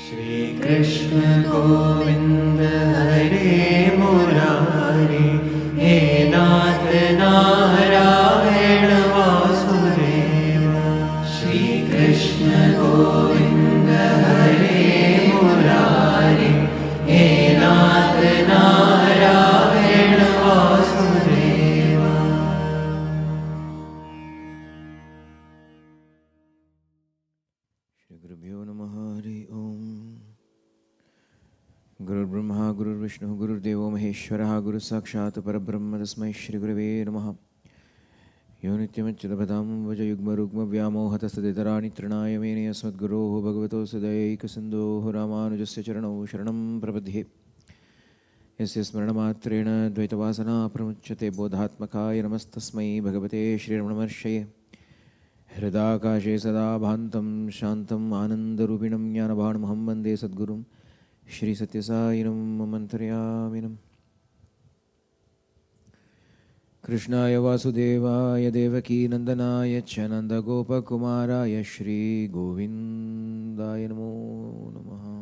Sri Krishna Govinda Hare Murari He Nath Narayana Vasudeva Sri Krishna Govinda Hare Murari He Nath Narayana Vasudeva. Shri Gurubhyo Namaha Hari Om. Guru Brahma, Guru Vishnu, Guru Devo Maheshwara, Guru Sakshat Parabrahma Tasmai Shri Gurave Namaha. Yo Nityamachyadabhadam Vaja Yugma Rugma Vyamohata Saditarani Trinaya Mene Asmat Guru Bhagavato Sadayika Sindho Ramanujasya Charano Sharanam Prapadhe Yasya Smarnamatrena Dvaitavasana Pramuchyate Bodhatmakaya Namastasmai Bhagavate Shri Ramanamarshaya Hridakashe Sada Bhantam Shantam Anandarupinam Jnanabhanamaham Vande Sadgurum Shri Satyasayinam Mantaryaminam Krishnaya Vasudevaya Devaki Nandanaya Chananda Gopakumaraya Shri Govindaya Namo Namaha.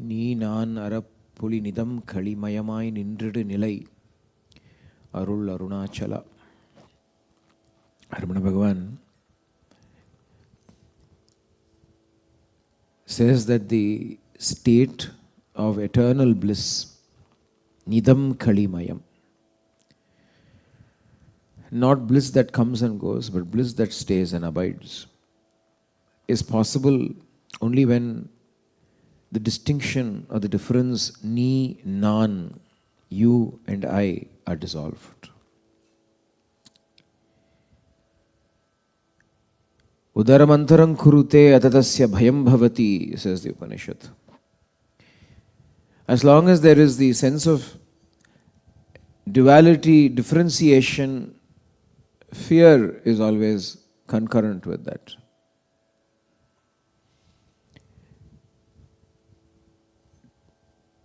நீ நான் அறப்புலி நிதம் களிமயமாய் நின்றிடு நிலை அருள் Arunachala. Ramana Bhagavan says that the state of eternal bliss, nidam kalimayam, not bliss that comes and goes, but bliss that stays and abides, is possible only when the distinction or the difference ni, nan, you and I are dissolved. Udaramantaram kurute atatasya bhayam bhavati, says the Upanishad. As long as there is the sense of duality, differentiation, fear is always concurrent with that.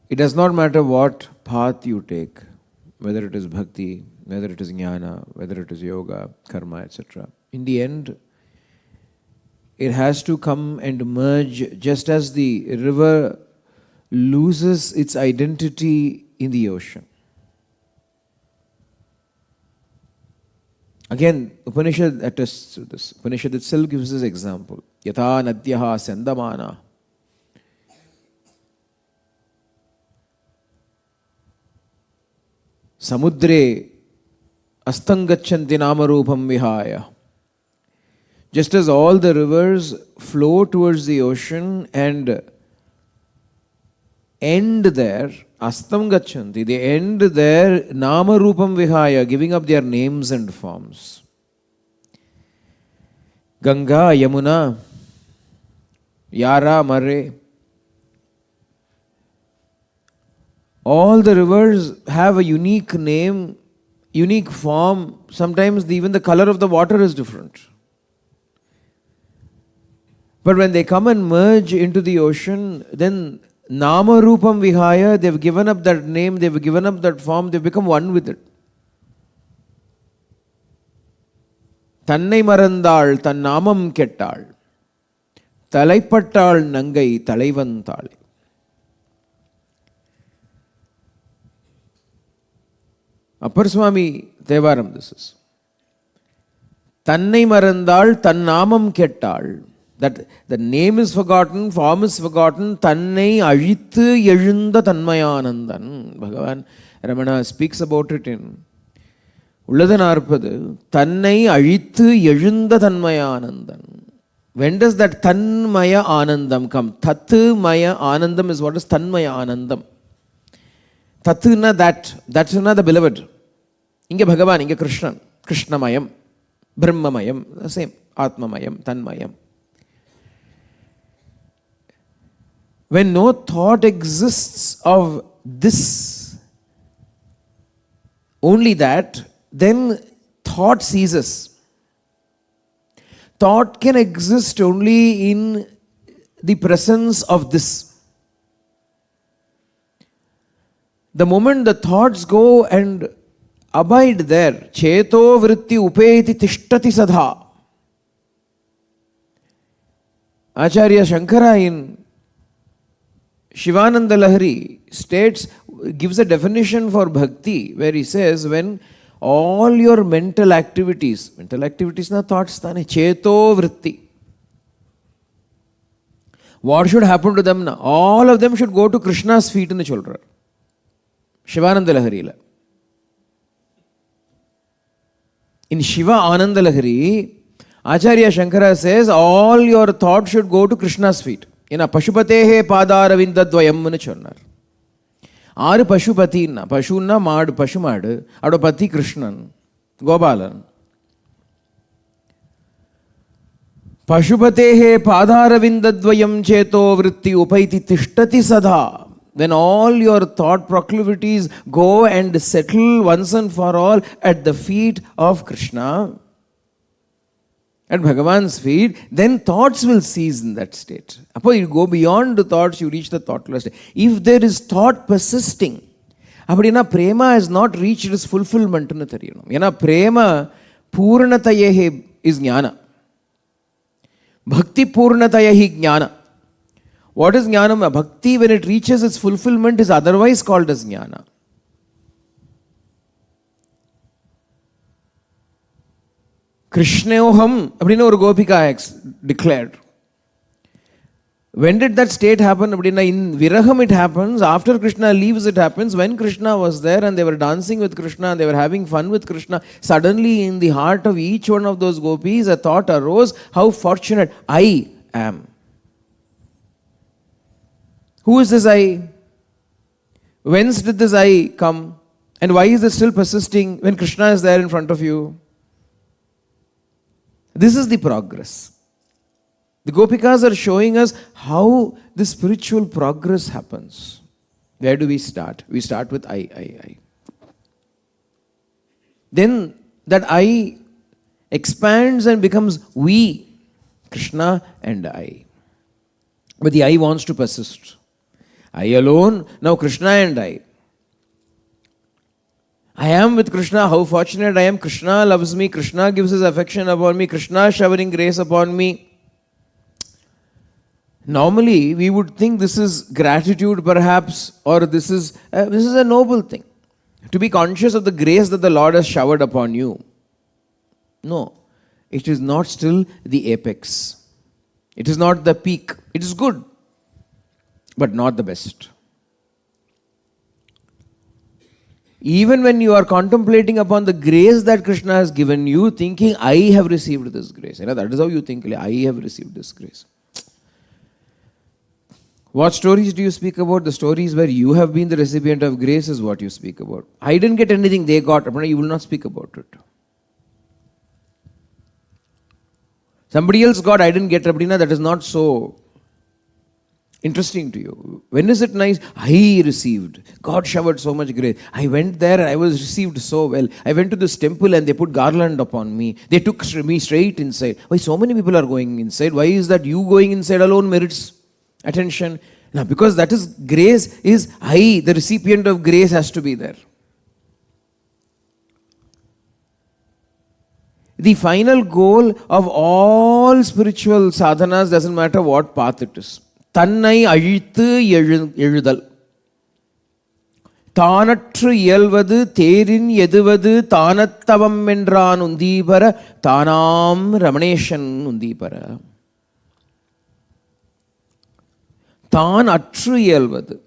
It does not matter what path you take, whether it is bhakti, whether it is jnana, whether it is yoga, karma, etc. In the end, it has to come and merge, just as the river loses its identity in the ocean. Again, Upanishad attests to this. Upanishad itself gives this example. Yatha nadyaha sandamana. Samudre astangachanti namarupam vihaya. Just as all the rivers flow towards the ocean and end there, astam gachanti, they end there, namarupam vihaya, giving up their names and forms. Ganga, Yamuna, Yara, Mare, all the rivers have a unique name, unique form. Sometimes even the color of the water is different. But when they come and merge into the ocean, then Nama Rupam Vihaya, they've given up that name, they've given up that form, they've become one with it. Tannai Marandal, Tannamam Kettal, Talaipattal Nangai, Talaivantal. Appar Swami Devaram, this is. Tannai Marandal, Tannamam Kettal. That the name is forgotten, form is forgotten. Tannai Ajithu Yezhunda Tanmayanandan. Bhagavan Ramana speaks about it in Ulladanarpadu. Tannai Ajithu Yezhunda Tanmayanandan. When does that Tanmaya Anandam come? Tathu Maya Anandam is what is Tanmaya Anandam. Tathuna that's the beloved. Inge Bhagavan, Inge Krishna. Krishnamayam. Brahmamayam. The same. Atmamayam. Tanmayam. When no thought exists of this, only that, then thought ceases. Thought can exist only in the presence of this. The moment the thoughts go and abide there, cheto vritti upeti tishtati sadha. Acharya Shankara in Shivananda Lahari states, gives a definition for bhakti where he says, when all your mental activities na thoughts thane, cheto vritti. What should happen to them now? All of them should go to Krishna's feet in the shoulder. Shivananda Lahari. In Shiva Ananda Lahari, Acharya Shankara says, all your thoughts should go to Krishna's feet. In a Pashupatehe Padaravinda Dvayam nu chonnar. Aru Pashupati na, Pashuna Mad Pashumad, Adopati Krishnan, Gopalan. Pashupatehe Padaravinda cheto vritti upaiti tishtati sadha. When all your thought proclivities go and settle once and for all at the feet of Krishna, at Bhagavan's feet, then thoughts will cease in that state. Appo you go beyond the thoughts, you reach the thoughtless state. If there is thought persisting, appadina prema has not reached its fulfillment. Yena prema purnatayehe is jnana. Bhakti purnatayehi jnana. What is jnana? Bhakti, when it reaches its fulfillment, is otherwise called as jnana. Krishnaoham, appadina or Gopika declared. When did that state happen? In Viraham it happens, after Krishna leaves it happens. When Krishna was there and they were dancing with Krishna and they were having fun with Krishna, suddenly in the heart of each one of those gopis a thought arose, how fortunate I am. Who is this I? Whence did this I come? And why is it still persisting when Krishna is there in front of you? This is the progress. The Gopikas are showing us how the spiritual progress happens. Where do we start? We start with I. Then that I expands and becomes we, Krishna and I. But the I wants to persist. I alone, now Krishna and I. I am with Krishna, how fortunate I am. Krishna loves me, Krishna gives his affection upon me, Krishna showering grace upon me. Normally, we would think this is gratitude perhaps, or this is a noble thing. To be conscious of the grace that the Lord has showered upon you. No, it is not still the apex. It is not the peak. It is good, but not the best. Even when you are contemplating upon the grace that Krishna has given you, thinking, I have received this grace. That is how you think, I have received this grace. What stories do you speak about? The stories where you have been the recipient of grace is what you speak about. I didn't get anything, they got. You will not speak about it. Somebody else got, I didn't get. That is not so interesting to you. When is it nice? I received. God showered so much grace. I went there and I was received so well. I went to this temple and they put garland upon me. They took me straight inside. Why so many people are going inside? Why is that you going inside alone merits attention? Now, because that is grace, is I, the recipient of grace, has to be there. The final goal of all spiritual sadhanas, doesn't matter what path it is. Tannai azhithu ezhudal. Thanatru iyalvadu therin yeduvadu thanattavam endran undipara thanam ramaneshan undipara. Than atru iyalvadu.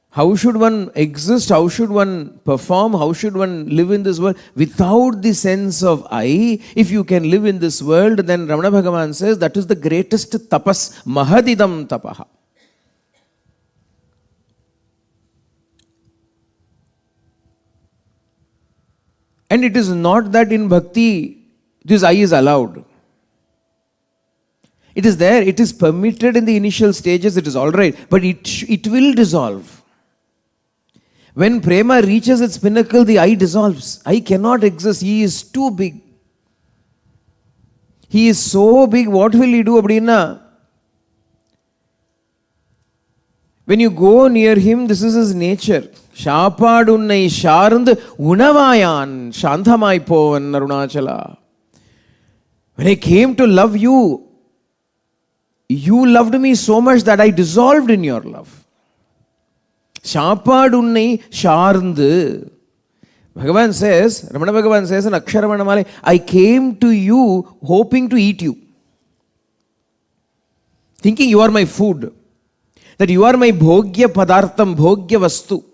How should one exist? How should one perform? How should one live in this world? Without the sense of I, if you can live in this world, then Ramana Bhagavan says that is the greatest tapas, mahadidam tapaha. And it is not that in bhakti this I is allowed. It is there, it is permitted in the initial stages, it is all right, but it will dissolve. When prema reaches its pinnacle, the I dissolves. I cannot exist. He is too big. He is so big. What will he do? When you go near him, this is his nature. Shapadunnai sharnd unavayan shantamai povan Arunachala. When I came to love you, you loved me so much that I dissolved in your love. Shapadunnai sharnd. Bhagavan says, Ramana Bhagavan says in Aksharamanamale, I came to you hoping to eat you. Thinking you are my food. That you are my bhogya padartham, bhogya vastu.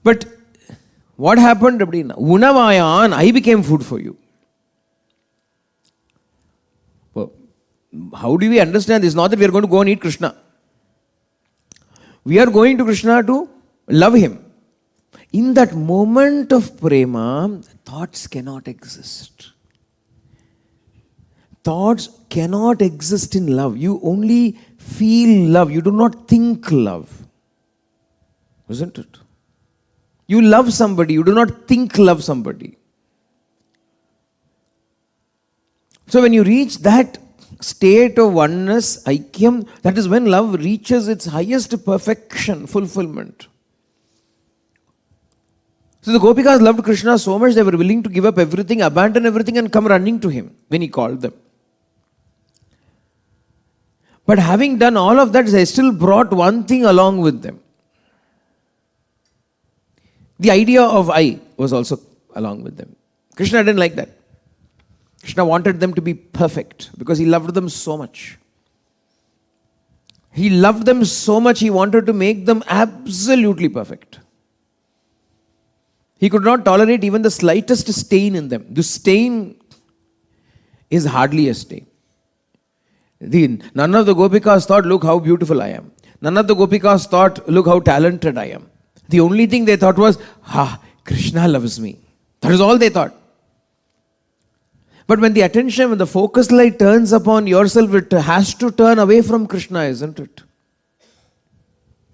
But what happened? Unavayan, I became food for you. Well, how do we understand this? Not that we are going to go and eat Krishna. We are going to Krishna to love him. In that moment of prema, thoughts cannot exist. Thoughts cannot exist in love. You only feel love. You do not think love. Isn't it? You love somebody. You do not think love somebody. So when you reach that state of oneness, aikyam, that is when love reaches its highest perfection, fulfillment. So the Gopikas loved Krishna so much they were willing to give up everything, abandon everything and come running to him when he called them. But having done all of that, they still brought one thing along with them. The idea of I was also along with them. Krishna didn't like that. Krishna wanted them to be perfect because he loved them so much. He loved them so much, he wanted to make them absolutely perfect. He could not tolerate even the slightest stain in them. The stain is hardly a stain. None of the Gopikas thought, look how beautiful I am. None of the Gopikas thought, look how talented I am. The only thing they thought was, Krishna loves me. That is all they thought. But when the attention, when the focus light turns upon yourself, it has to turn away from Krishna, isn't it?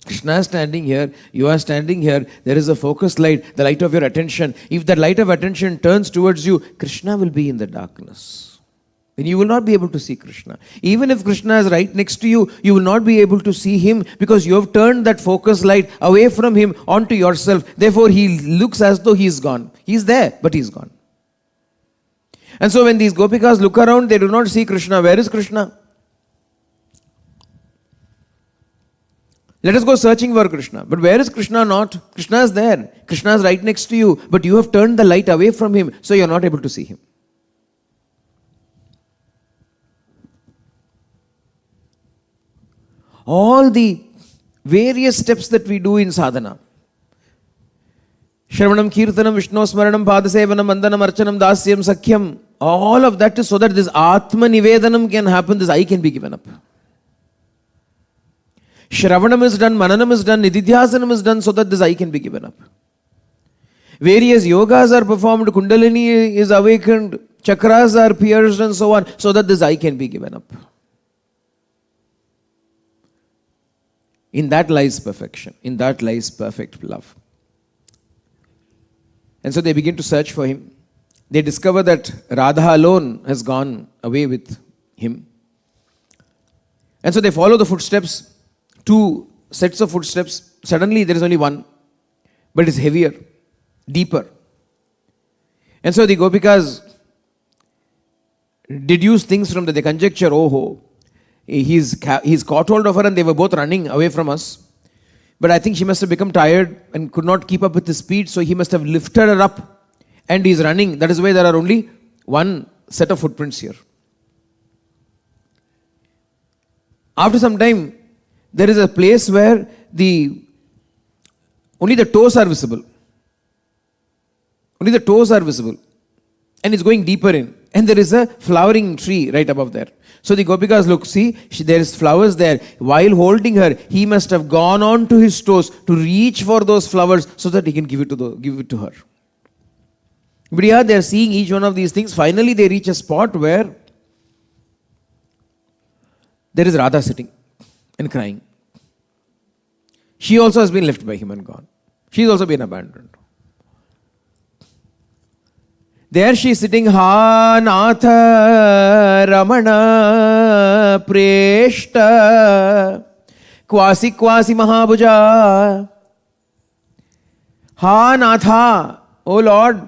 Krishna is standing here, you are standing here, there is a focus light, the light of your attention. If that light of attention turns towards you, Krishna will be in the darkness. Then you will not be able to see Krishna. Even if Krishna is right next to you, you will not be able to see him because you have turned that focus light away from him onto yourself. Therefore, he looks as though he is gone. He is there, but he is gone. And so when these Gopikas look around, they do not see Krishna. Where is Krishna? Let us go searching for Krishna. But where is Krishna not? Krishna is there. Krishna is right next to you. But you have turned the light away from him. So you are not able to see him. All the various steps that we do in sadhana. Shravanam, Kirtanam, Vishnu Smaranam, Padasevanam, Mandanam, Archanam, Dasyam, Sakhyam. All of that is so that this Atma Nivedanam can happen, this I can be given up. Shravanam is done, Mananam is done, Nididhyasanam is done so that this I can be given up. Various yogas are performed, Kundalini is awakened, chakras are pierced and so on, so that this I can be given up. In that lies perfection. In that lies perfect love. And so they begin to search for him. They discover that Radha alone has gone away with him. And so they follow the footsteps, 2 sets of footsteps. Suddenly there is only one, but it's heavier, deeper. And so the Gopikas deduce things from that. They conjecture, he's caught hold of her and they were both running away from us. But I think she must have become tired and could not keep up with the speed, so he must have lifted her up and he's running. That is why there are only one set of footprints here. After some time, there is a place where only the toes are visible. Only the toes are visible. And it's going deeper in. And there is a flowering tree right above there. So the Gopikas look, see, there is flowers there. While holding her, he must have gone on to his toes to reach for those flowers so that he can give it to her. But yeah, they are seeing each one of these things. Finally, they reach a spot where there is Radha sitting and crying. She also has been left by him and gone. She has also been abandoned. There she is sitting, Ha Natha Ramana Preshta Kwasi Kwasi Mahabhuja. Ha Natha, O Lord.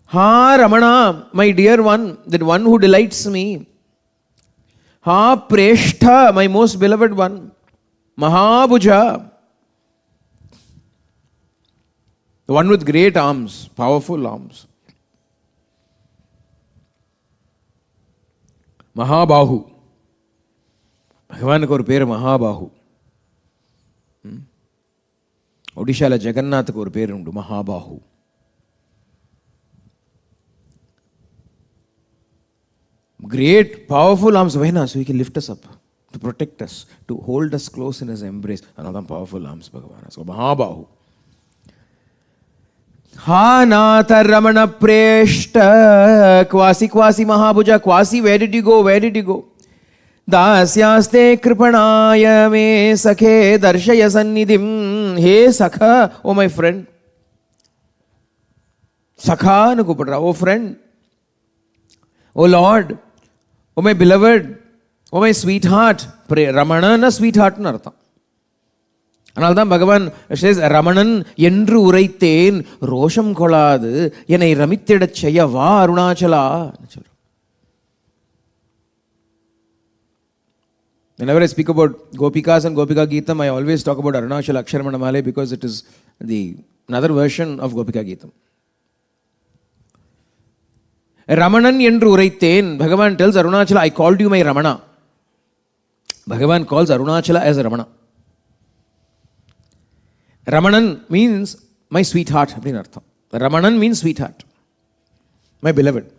Ha Ramana, my dear one, that one who delights me. Ha Preshta, my most beloved one. Mahabhuja, the one with great arms, powerful arms. Mahabahu. భగవానికి ఒక పేరు మహాబాహు. ఒడిశాల జగన్నాథ్కు ఒక పేరు ఉండు Mahabahu. Great, powerful arms. Why not? So he can lift us up, to protect us, to hold us close in his embrace. Another powerful arms, Bhagavan. So Mahabahu. Ha Natha Ramana Preshta Kwasi Kwasi Mahabhuja. Kwasi, where did you go? Where did you go? Dasyaste Kripanaya me Sakhe Darshaya Sannidhim. Hey Sakha, oh my friend. Sakha nu kupadra, oh friend. Oh Lord. Oh my beloved. Oh my sweetheart. Ramana na sweetheart na artham. Analthaan Bhagavan says, Ramanan endru uraithen rosham koladu yenai ramithidat cheyya va Arunachala. Whenever I speak about Gopikas and Gopika Geetam, I always talk about Arunachala Aksharamana because it is another version of Gopika Geetam. Ramanan endru uraithen, Bhagavan tells Arunachala, I called you my Ramana. Bhagavan calls Arunachala as a Ramana. Ramanan means my sweetheart. Ramanan means sweetheart. My beloved.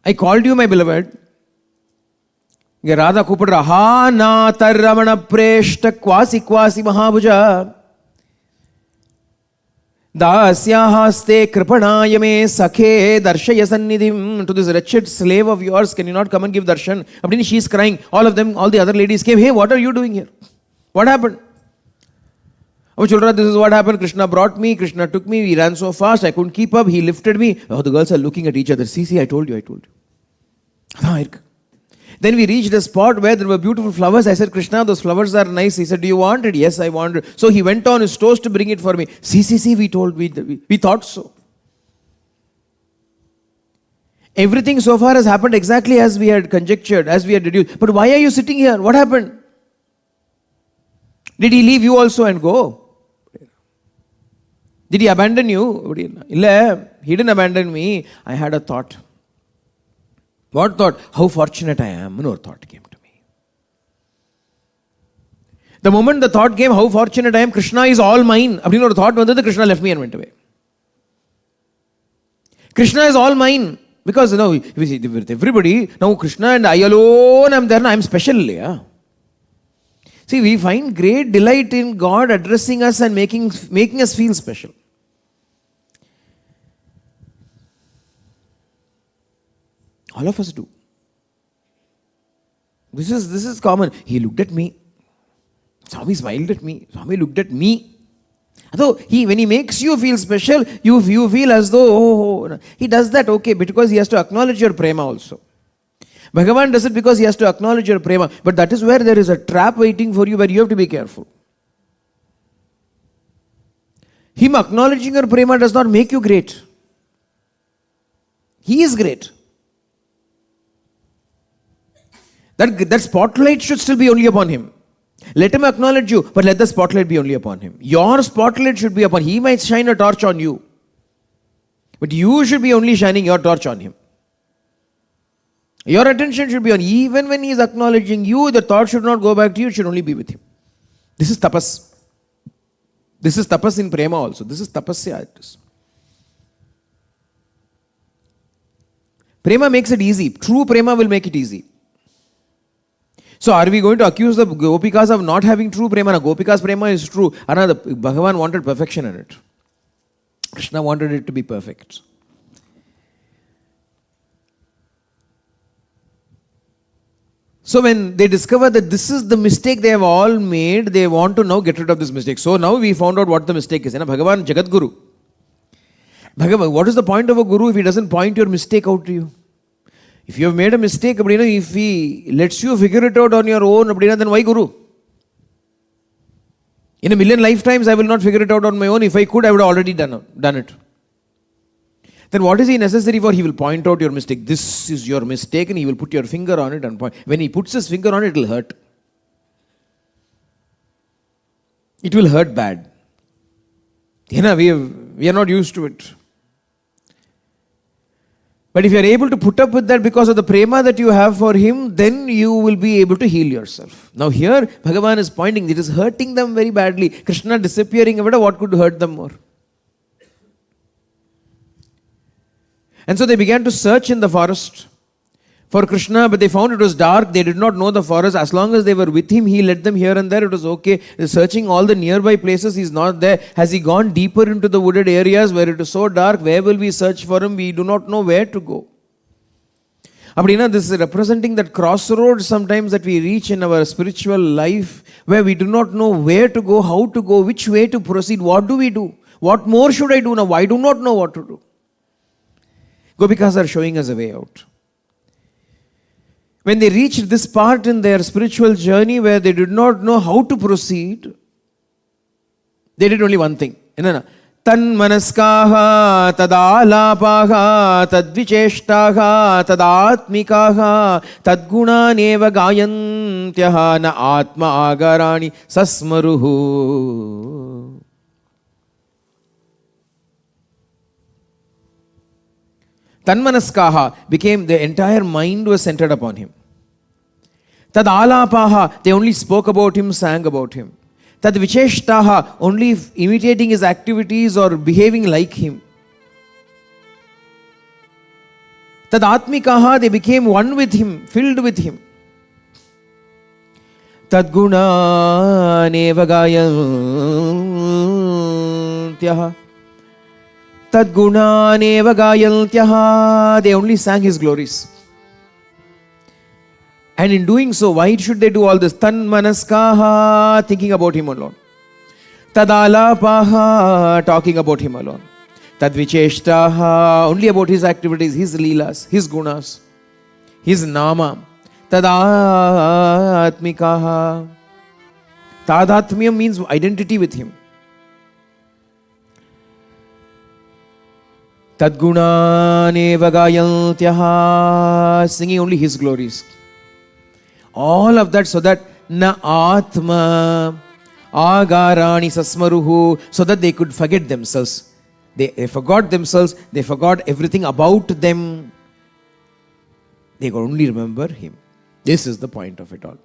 I called you my beloved. Radha Kupadra, Ha Natha Ramana Preshta Kwasi Kwasi Mahabhuja. Dasyahaste Kripanaya me Sakhe Darshaya Sannidhim. To this wretched slave of yours, can you not come and give darshan? Abdini, she is crying. All of them, all the other ladies came. Hey, what are you doing here? What happened? Oh, children, this is what happened. Krishna brought me. Krishna took me. We ran so fast. I couldn't keep up. He lifted me. Oh, the girls are looking at each other. See, I told you. Then we reached a spot where there were beautiful flowers. I said, Krishna, those flowers are nice. He said, do you want it? Yes, I want it. So he went on his toes to bring it for me. See, we thought so. Everything so far has happened exactly as we had conjectured, as we had deduced. But why are you sitting here? What happened? Did he leave you also and go? Did he abandon you? He didn't abandon me. I had a thought. What thought? How fortunate I am. No thought came to me. The moment the thought came, how fortunate I am, Krishna is all mine. The thought was that Krishna left me and went away. Krishna is all mine. Because, with everybody, now Krishna and I alone am there, I am special. Yeah? See, we find great delight in God addressing us and making us feel special. All of us do. This is common. He looked at me. Swami smiled at me. Swami looked at me. So when he makes you feel special, you feel as though, he does that, okay, because he has to acknowledge your prema also. Bhagavan does it because he has to acknowledge your prema. But that is where there is a trap waiting for you, where you have to be careful. Him acknowledging your prema does not make you great. He is great. That spotlight should still be only upon him. Let him acknowledge you, but let the spotlight be only upon him. Your spotlight should be upon him. He might shine a torch on you, but you should be only shining your torch on him. Your attention should be on, even when he is acknowledging you, the thought should not go back to you, it should only be with him. This is tapas. This is tapas in prema also. This is tapasya. Prema makes it easy. True prema will make it easy. So are we going to accuse the Gopikas of not having true prema? No, Gopikas prema is true. Bhagavan wanted perfection in it. Krishna wanted it to be perfect. So when they discover that this is the mistake they have all made, they want to now get rid of this mistake. So now we found out what the mistake is. Bhagavan Jagadguru. Bhagavan, what is the point of a guru if he doesn't point your mistake out to you? If you have made a mistake, if he lets you figure it out on your own, then why guru? In a million lifetimes, I will not figure it out on my own. If I could, I would have already done it. Then what is he necessary for? He will point out your mistake. This is your mistake, and he will put your finger on it and point. When he puts his finger on it, it will hurt. It will hurt bad. We are not used to it. But if you are able to put up with that because of the prema that you have for him, then you will be able to heal yourself. Now here, Bhagavan is pointing, it is hurting them very badly. Krishna disappearing, what could hurt them more? And so they began to search in the forest for Krishna, but they found it was dark. They did not know the forest. As long as they were with him, he led them here and there. It was okay. They're searching all the nearby places. He's not there. Has he gone deeper into the wooded areas where it is so dark? Where will we search for him? We do not know where to go. This is representing that crossroads sometimes that we reach in our spiritual life, where we do not know where to go, how to go, which way to proceed. What do we do? What more should I do now? I do not know what to do. Gopikas are showing us a way out. When they reached this part in their spiritual journey where they did not know how to proceed, they did only one thing. Tan manaskaha tadalapaha tadvicheshtaha tadatmikaha tadguna neva gayantyaha na atma agarani sasmaruhu. Tanmanaskaha became, the entire mind was centered upon him. Tad alapaha, they only spoke about him, sang about him. Tad vicheshtaha, only imitating his activities or behaving like him. Tad atmikaha, they became one with him, filled with him. Tad guna nevagayantyaha. Tadguna neva gayantyaha, they only sang his glories. And in doing so, why should they do all this? Tan manaskaha, thinking about him alone. Tadalapaha, talking about him alone. Tadvicheshtaha, only about his activities, his leelas, his gunas, his nama. Tadatmikaha. Tadatmyam means identity with him. Tadguna neva gayantyaha, singing only his glories. All of that so that na atma agarani sasmaruhu, so that they could forget themselves. They forgot themselves, they forgot everything about them. They could only remember him. This is the point of it all.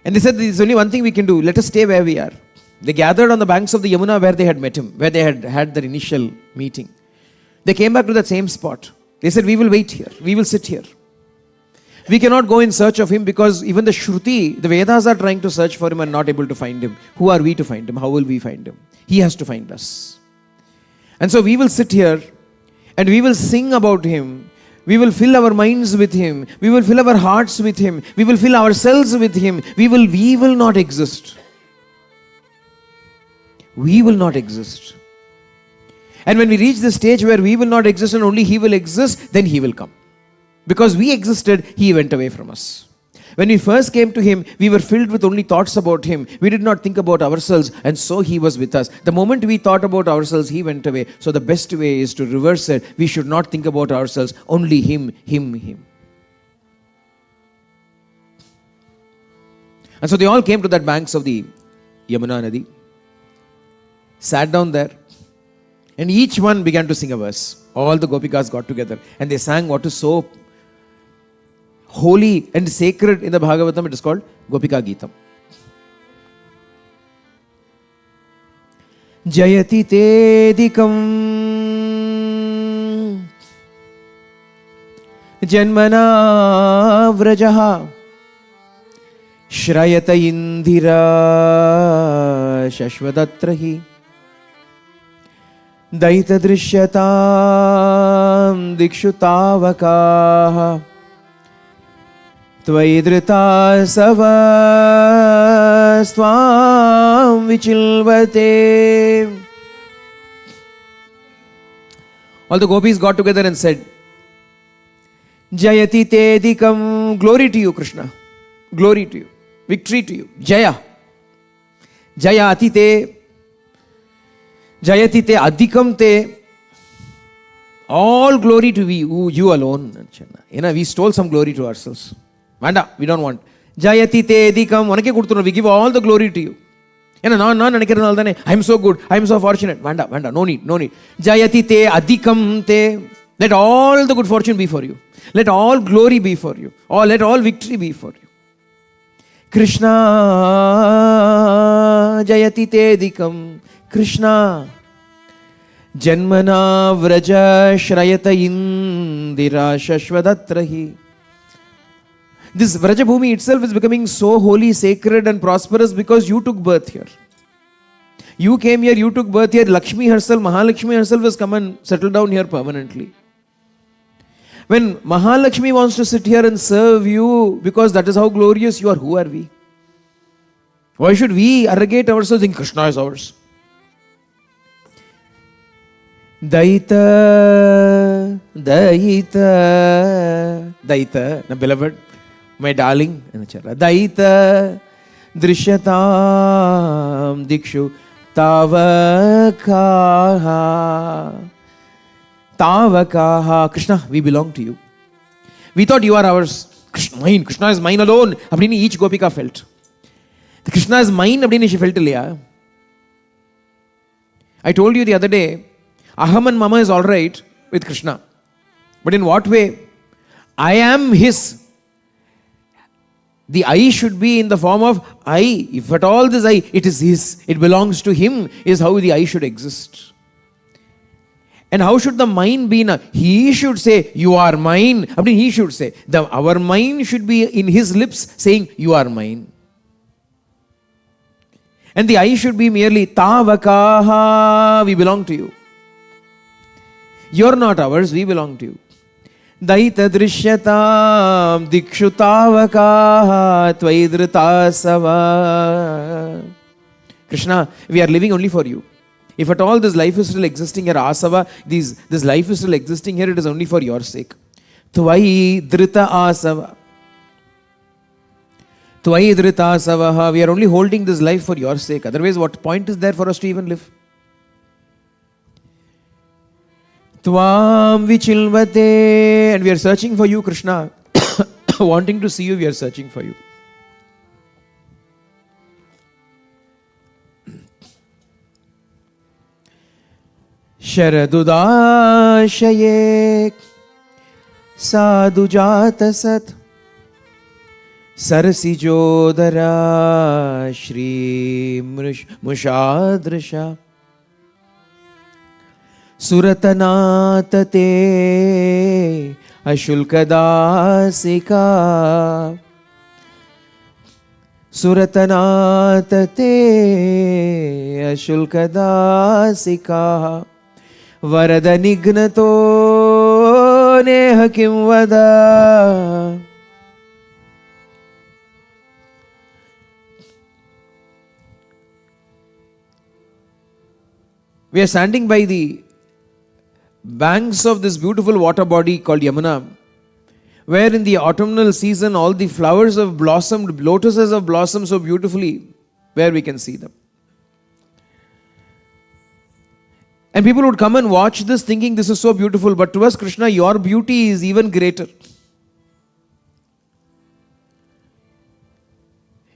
And they said, there is only one thing we can do. Let us stay where we are. They gathered on the banks of the Yamuna where they had met him, where they had had their initial meeting. They came back to that same spot. They said, we will wait here. We will sit here. We cannot go in search of him because even the Shruti, the Vedas are trying to search for him and not able to find him. Who are we to find him? How will we find him? He has to find us. And so we will sit here and we will sing about him. We will fill our minds with him. We will fill our hearts with him. We will fill ourselves with him. We will not exist. We will not exist. And when we reach the stage where we will not exist and only he will exist, then he will come. Because we existed, he went away from us. When we first came to him, we were filled with only thoughts about him. We did not think about ourselves, and so he was with us. The moment we thought about ourselves, he went away. So the best way is to reverse it. We should not think about ourselves, only him, him, him. And so they all came to that banks of the Yamuna Nadi, sat down there, and each one began to sing a verse. All the Gopikas got together and they sang what is so holy and sacred in the Bhagavatam. It is called Gopika Geetam. Jayati tedikam janmana vrajaha shrayata indira shashvadatrahi Daita drisyatam dikshutavakaha Tvaidrita savastvam vichilvate. All the gopis got together and said, Jayati te dikam, glory to you, Krishna. Glory to you. Victory to you. Jaya. Jaya ati te. Jayati te adhikam te. All glory to you alone. We stole some glory to ourselves. Vanda, we don't want. Jayati te edikam. We give all the glory to you. I am so good. I am so fortunate. Vanda, no need. Jayati te adhikam te. Let all the good fortune be for you. Let all glory be for you. Let all victory be for you. Krishna Jayati te edikam. Krishna Janmana vraja shrayata indira shashvadatrahi. This Vraja Bhumi itself is becoming so holy, sacred and prosperous because you took birth here. You came here, you took birth here. Lakshmi herself, Mahalakshmi herself has come and settled down here permanently. When Mahalakshmi wants to sit here and serve you because that is how glorious you are, who are we? Why should we arrogate ourselves in Krishna is ours? Daita, my beloved, my darling, Daita, Drishyatam, Dikshu, Tavakaha. Krishna, we belong to you. We thought you are ours. Krishna, mine. Krishna is mine alone. Abdini each Gopika felt. The Krishna is mine, Abdini she felt liya. I told you the other day, Aham and Mama is alright with Krishna. But in what way? I am his. The I should be in the form of I. If at all this I, it is his. It belongs to him, is how the I should exist. And how should the mine be now? He should say, you are mine. I mean, he should say. Our mine should be in his lips saying, you are mine. And the I should be merely Tavakaha. We belong to you. You're not ours, we belong to you. Daita drishyatam dikshutavaka tvaidritasava. Krishna, we are living only for you. If at all this life is still existing here, asava, this life is still existing here, it is only for your sake. Tvaidrita asava. Tvaidrita asava. We are only holding this life for your sake. Otherwise, what point is there for us to even live? Tvam vichilvate. And we are searching for you, Krishna. Wanting to see you, we are searching for you. Sharadudashaye sadhujatasat sarasijodara shri mushadrisha Suratanatate ashulkadasika. Suratanatate ashulkadasika. Varada nignato neha kimvada. We are standing by the banks of this beautiful water body called Yamuna, where in the autumnal season all the flowers have blossomed, lotuses have blossomed so beautifully, where we can see them. And people would come and watch this thinking this is so beautiful, but to us, Krishna, your beauty is even greater.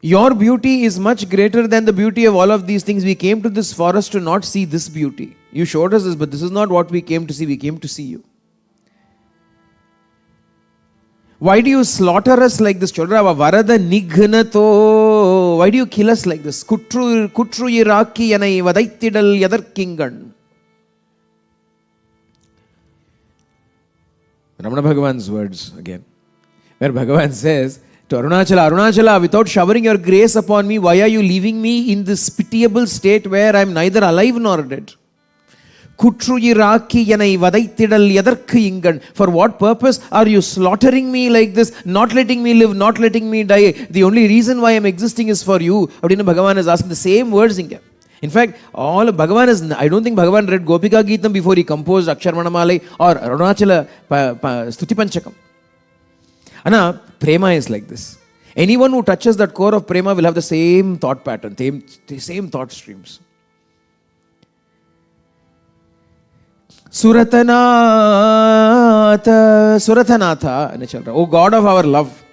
Your beauty is much greater than the beauty of all of these things. We came to this forest to not see this beauty. You showed us this, but this is not what we came to see. We came to see you. Why do you slaughter us like this? Varada nignato. Why do you kill us like this? Kutru yiraki yanai vadaitidal yadar kingan. Ramana Bhagavan's words again, where Bhagavan says to Arunachala, without showering your grace upon me, why are you leaving me in this pitiable state where I am neither alive nor dead? Kutru yiraki yanai vadaitidal yadarku ingan. For what purpose are you slaughtering me like this, not letting me live, not letting me die? The only reason why I am existing is for you. Abdina Bhagavan is asking the same words in here. In fact, all Bhagavan is, I don't think Bhagavan read Gopika Geetam before he composed Aksharmanamalai or Arunachala Stuti Panchakam. Anna, prema is like this. Anyone who touches that core of prema will have the same thought pattern, same thought streams. Surathanatha, O God of our love,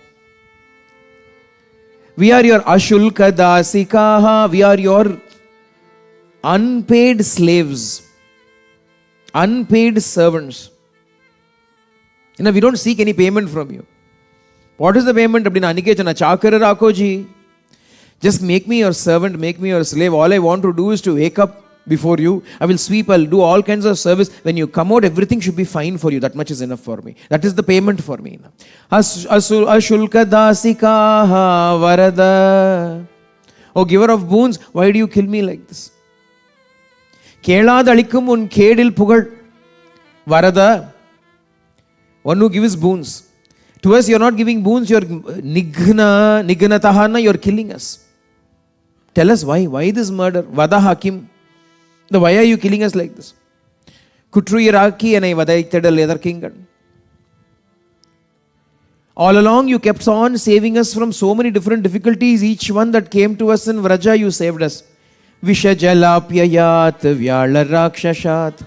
we are your Ashulka Dasikaha, we are your unpaid slaves, unpaid servants. We don't seek any payment from you. What is the payment? Just make me your servant, make me your slave. All I want to do is to wake up before you. I will sweep, I'll do all kinds of service. When you come out, everything should be fine for you. That much is enough for me. That is the payment for me. Ashulka dasikaha varada. Oh, giver of boons, why do you kill me like this? Keladalikum un kedil pugal varada. One who gives boons. To us, you're not giving boons, you're nighnatahana, you're killing us. Tell us why. Why this murder? Vada hakim. Why are you killing us like this? Kutru iraki and I vadaited a leather king. All along you kept on saving us from so many different difficulties. Each one that came to us in Vraja, you saved us. Vishajalapyayat vyala rakshashat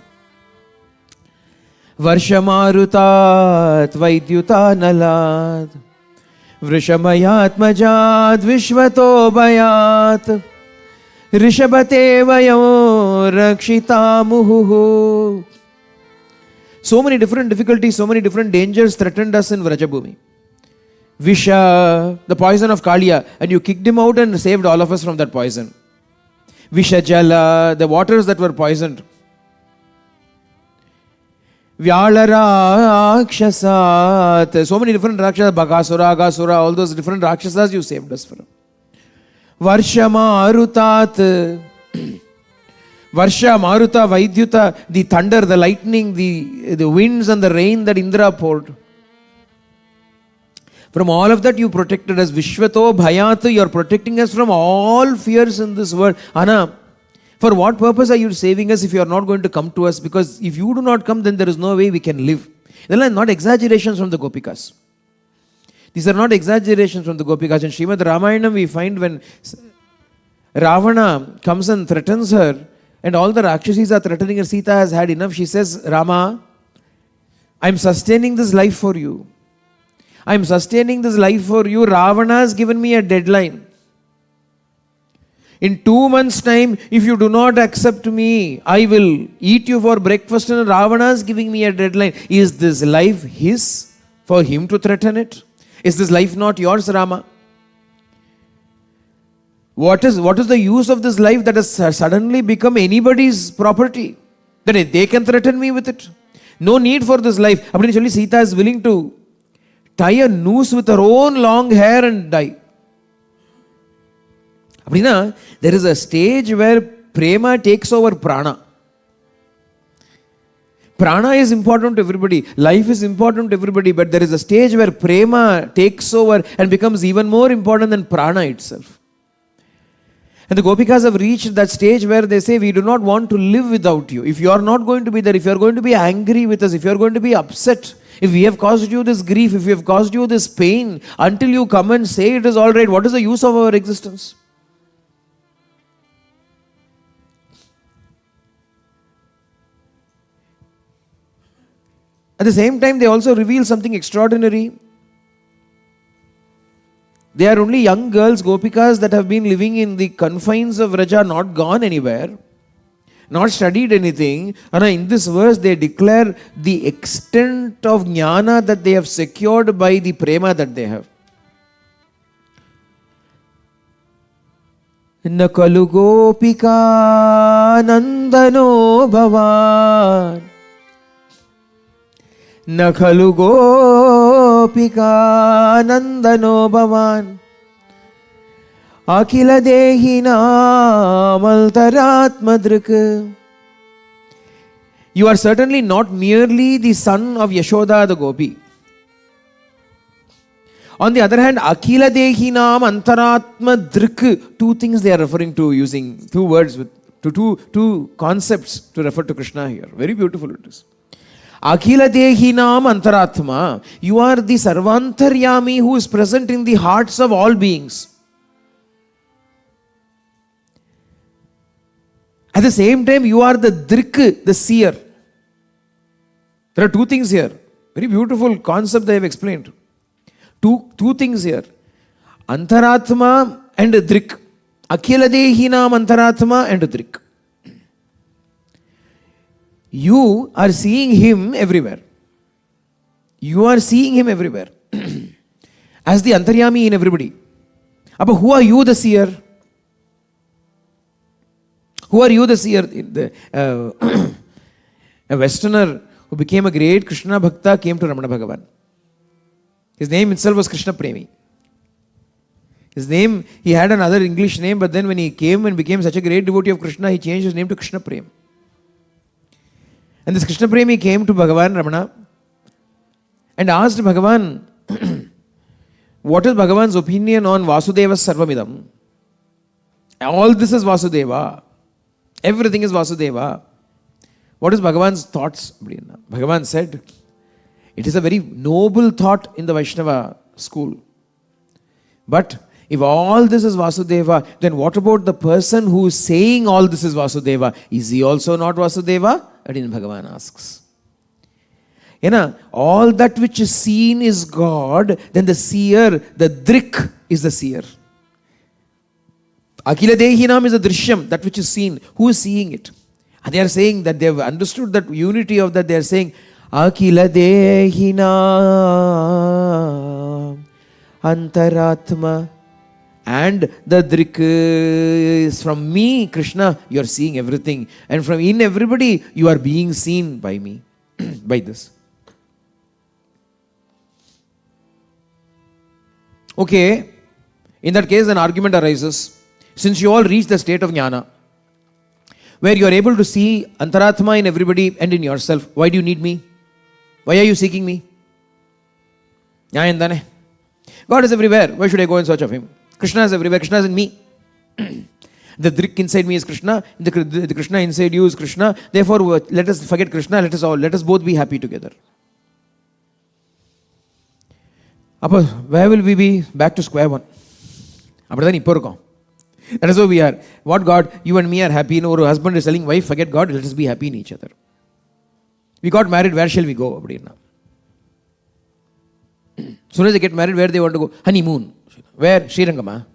Varshamarutat vaidyuta nalat Vrishamayat majad vishvato bayat Rishabhate vayo rakshita muhu. So many different difficulties, so many different dangers threatened us in Vrajabhumi. Visha, the poison of Kaliya, and you kicked him out and saved all of us from that poison. Vishajala, the waters that were poisoned. Vyalara Rakshasat, so many different Rakshasas, Bhagasura, Agasura, all those different Rakshasas you saved us from. Varsha Marutat, Varsha Maruta Vaidyuta, the thunder, the lightning, the winds and the rain that Indra poured. From all of that you protected us. Vishvato Bhayat, you are protecting us from all fears in this world. Anna, for what purpose are you saving us if you are not going to come to us? Because if you do not come, then there is no way we can live. These are not exaggerations from the Gopikas. These are not exaggerations from the Gopikas. In Srimad Ramayana we find when Ravana comes and threatens her, and all the Rakshasis are threatening her, Sita has had enough. She says, Rama, I am sustaining this life for you. I am sustaining this life for you. Ravana has given me a deadline. In 2 months' time, if you do not accept me, I will eat you for breakfast, and Ravana is giving me a deadline. Is this life his for him to threaten it? Is this life not yours, Rama? What is the use of this life that has suddenly become anybody's property? That they can threaten me with it. No need for this life. Actually, Sita is willing to tie a noose with her own long hair and die. There is a stage where prema takes over prana. Prana is important to everybody. Life is important to everybody. But there is a stage where prema takes over and becomes even more important than prana itself. And the Gopikas have reached that stage where they say, we do not want to live without you. If you are not going to be there, if you are going to be angry with us, if you are going to be upset, if we have caused you this grief, if we have caused you this pain, until you come and say it is all right, what is the use of our existence? At the same time, they also reveal something extraordinary. They are only young girls, Gopikas, that have been living in the confines of Vraja, not gone anywhere, not studied anything. And in this verse, they declare the extent of jnana that they have secured by the prema that they have. Nakalu Gopika Nandano Bhavan Nakhalu Gopika Nandano Bhavan Akila Dehina Maltaratmadrika. You are certainly not merely the son of Yashoda the Gopi. On the other hand, Akila Dehinam Antaratma Drik, two things they are referring to, using two words with Two concepts to refer to Krishna here. Very beautiful it is. Akhila Dehinam Antaratma. You are the Sarvantaryami who is present in the hearts of all beings. At the same time, you are the Drik, the seer. There are two things here. Very beautiful concept they have explained. Two things here. Antaratma and Drik. Akhila Dehinam Antaratma and Drik. You are seeing him everywhere. You are seeing him everywhere. As the Antaryami in everybody. But who are you, the seer? Who are you, the seer? A Westerner who became a great Krishna Bhakta came to Ramana Bhagavan. His name itself was Krishna Premi. His name, he had another English name, but then when he came and became such a great devotee of Krishna, he changed his name to Krishna Prem. And this Krishna Premi came to Bhagavan Ramana and asked Bhagavan, what is Bhagavan's opinion on Vasudeva Sarvamidam? All this is Vasudeva. Everything is Vasudeva. What is Bhagavan's thoughts? Bhagavan said, it is a very noble thought in the Vaishnava school. But if all this is Vasudeva, then what about the person who is saying all this is Vasudeva? Is he also not Vasudeva? And Bhagavan asks. All that which is seen is God, then the seer, the Drik is the seer. Akhila Dehinam is the Drishyam, that which is seen. Who is seeing it? And they are saying that they have understood that unity of that. They are saying, Akhila Dehinam Antaratma. And the Drik is from me, Krishna, you are seeing everything. And from in everybody, you are being seen by me, by this. Okay, in that case, an argument arises. Since you all reach the state of jnana, where you are able to see Antaratma in everybody and in yourself, why do you need me? Why are you seeking me? God is everywhere. Why should I go in search of him? Krishna is everywhere. Krishna is in me. The Drik inside me is Krishna. The Krishna inside you is Krishna. Therefore, let us forget Krishna. Let us both be happy together. Where will we be? Back to square one. That is where we are. What God? You and me are happy. Our husband is telling wife, forget God. Let us be happy in each other. We got married. Where shall we go? As soon as they get married, where they want to go? Honeymoon. Where? Sri Rangama. Do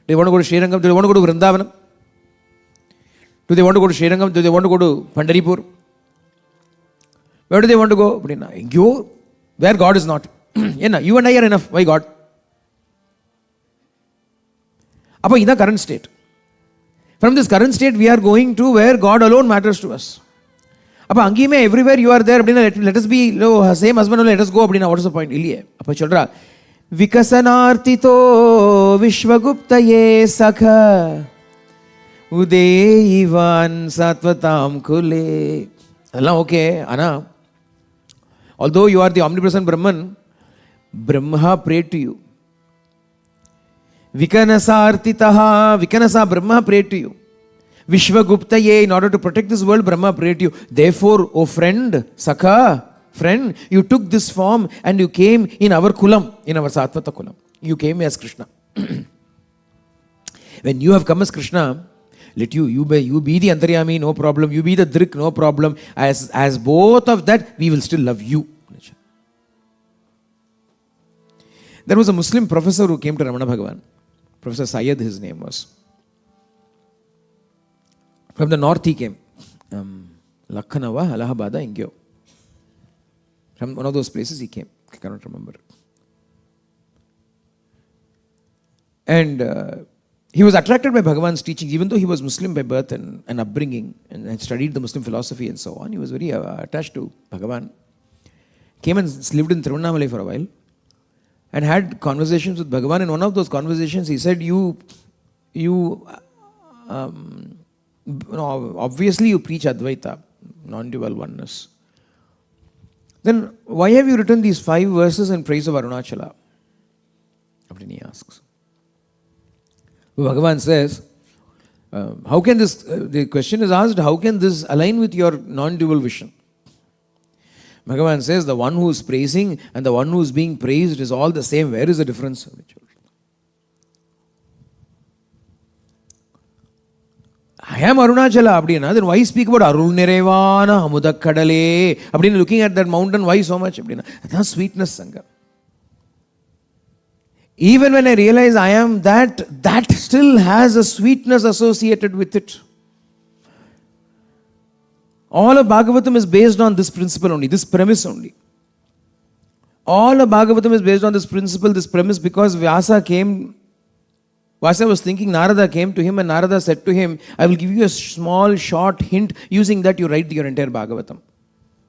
they want to go to Sri Rangam? Do they want to go to Vrindavanam? Do they want to go to Sri Rangam? Do they want to go to Pandharipur? Where do they want to go? Where God is not. You and I are enough. Why God? This is the current state. From this current state, we are going to where God alone matters to us. Everywhere you are there, let us be same husband, let us go. What is the point? Vikasanartito Vishwaguptaye Sakha Udeyivan Satvatam Kule. Okay, Anna. Although you are the omnipresent Brahman, Brahma prayed to you. Vikanasa Brahma prayed to you. Vishwaguptaye, in order to protect this world, Brahma prayed to you. Therefore, O friend, Sakha, friend, you took this form and you came in our kulam, in our Satvata kulam. You came as Krishna. When you have come as Krishna, let you be the Antaryami, no problem. You be the Drik, no problem. As both of that, we will still love you. There was a Muslim professor who came to Ramana Bhagavan. Professor Syed, his name was. From the north he came. Lakhanava, Allahabad, Ingyo. From one of those places he came. I cannot remember. And he was attracted by Bhagavan's teachings, even though he was Muslim by birth and upbringing and had studied the Muslim philosophy and so on. He was very attached to Bhagavan. Came and lived in Tiruvannamalai for a while and had conversations with Bhagavan. In one of those conversations, he said, obviously you preach Advaita, non-dual oneness. Then why have you written these 5 verses in praise of Arunachala? He asks. Bhagavan says, how can this, the question is asked, how can this align with your non-dual vision? Bhagavan says the one who is praising and the one who is being praised is all the same. Where is the difference? I am Arunachala abdina. Then why speak about Arul Nerevana Amudakadale? Abdina, looking at that mountain, why so much? Abdina, that's sweetness, Sangha. Even when I realize I am that still has a sweetness associated with it. All of Bhagavatam is based on this principle only, this premise only. All of Bhagavatam is based on this principle, this premise, because Vyasa was thinking, Narada came to him and Narada said to him, I will give you a small short hint, using that you write your entire Bhagavatam.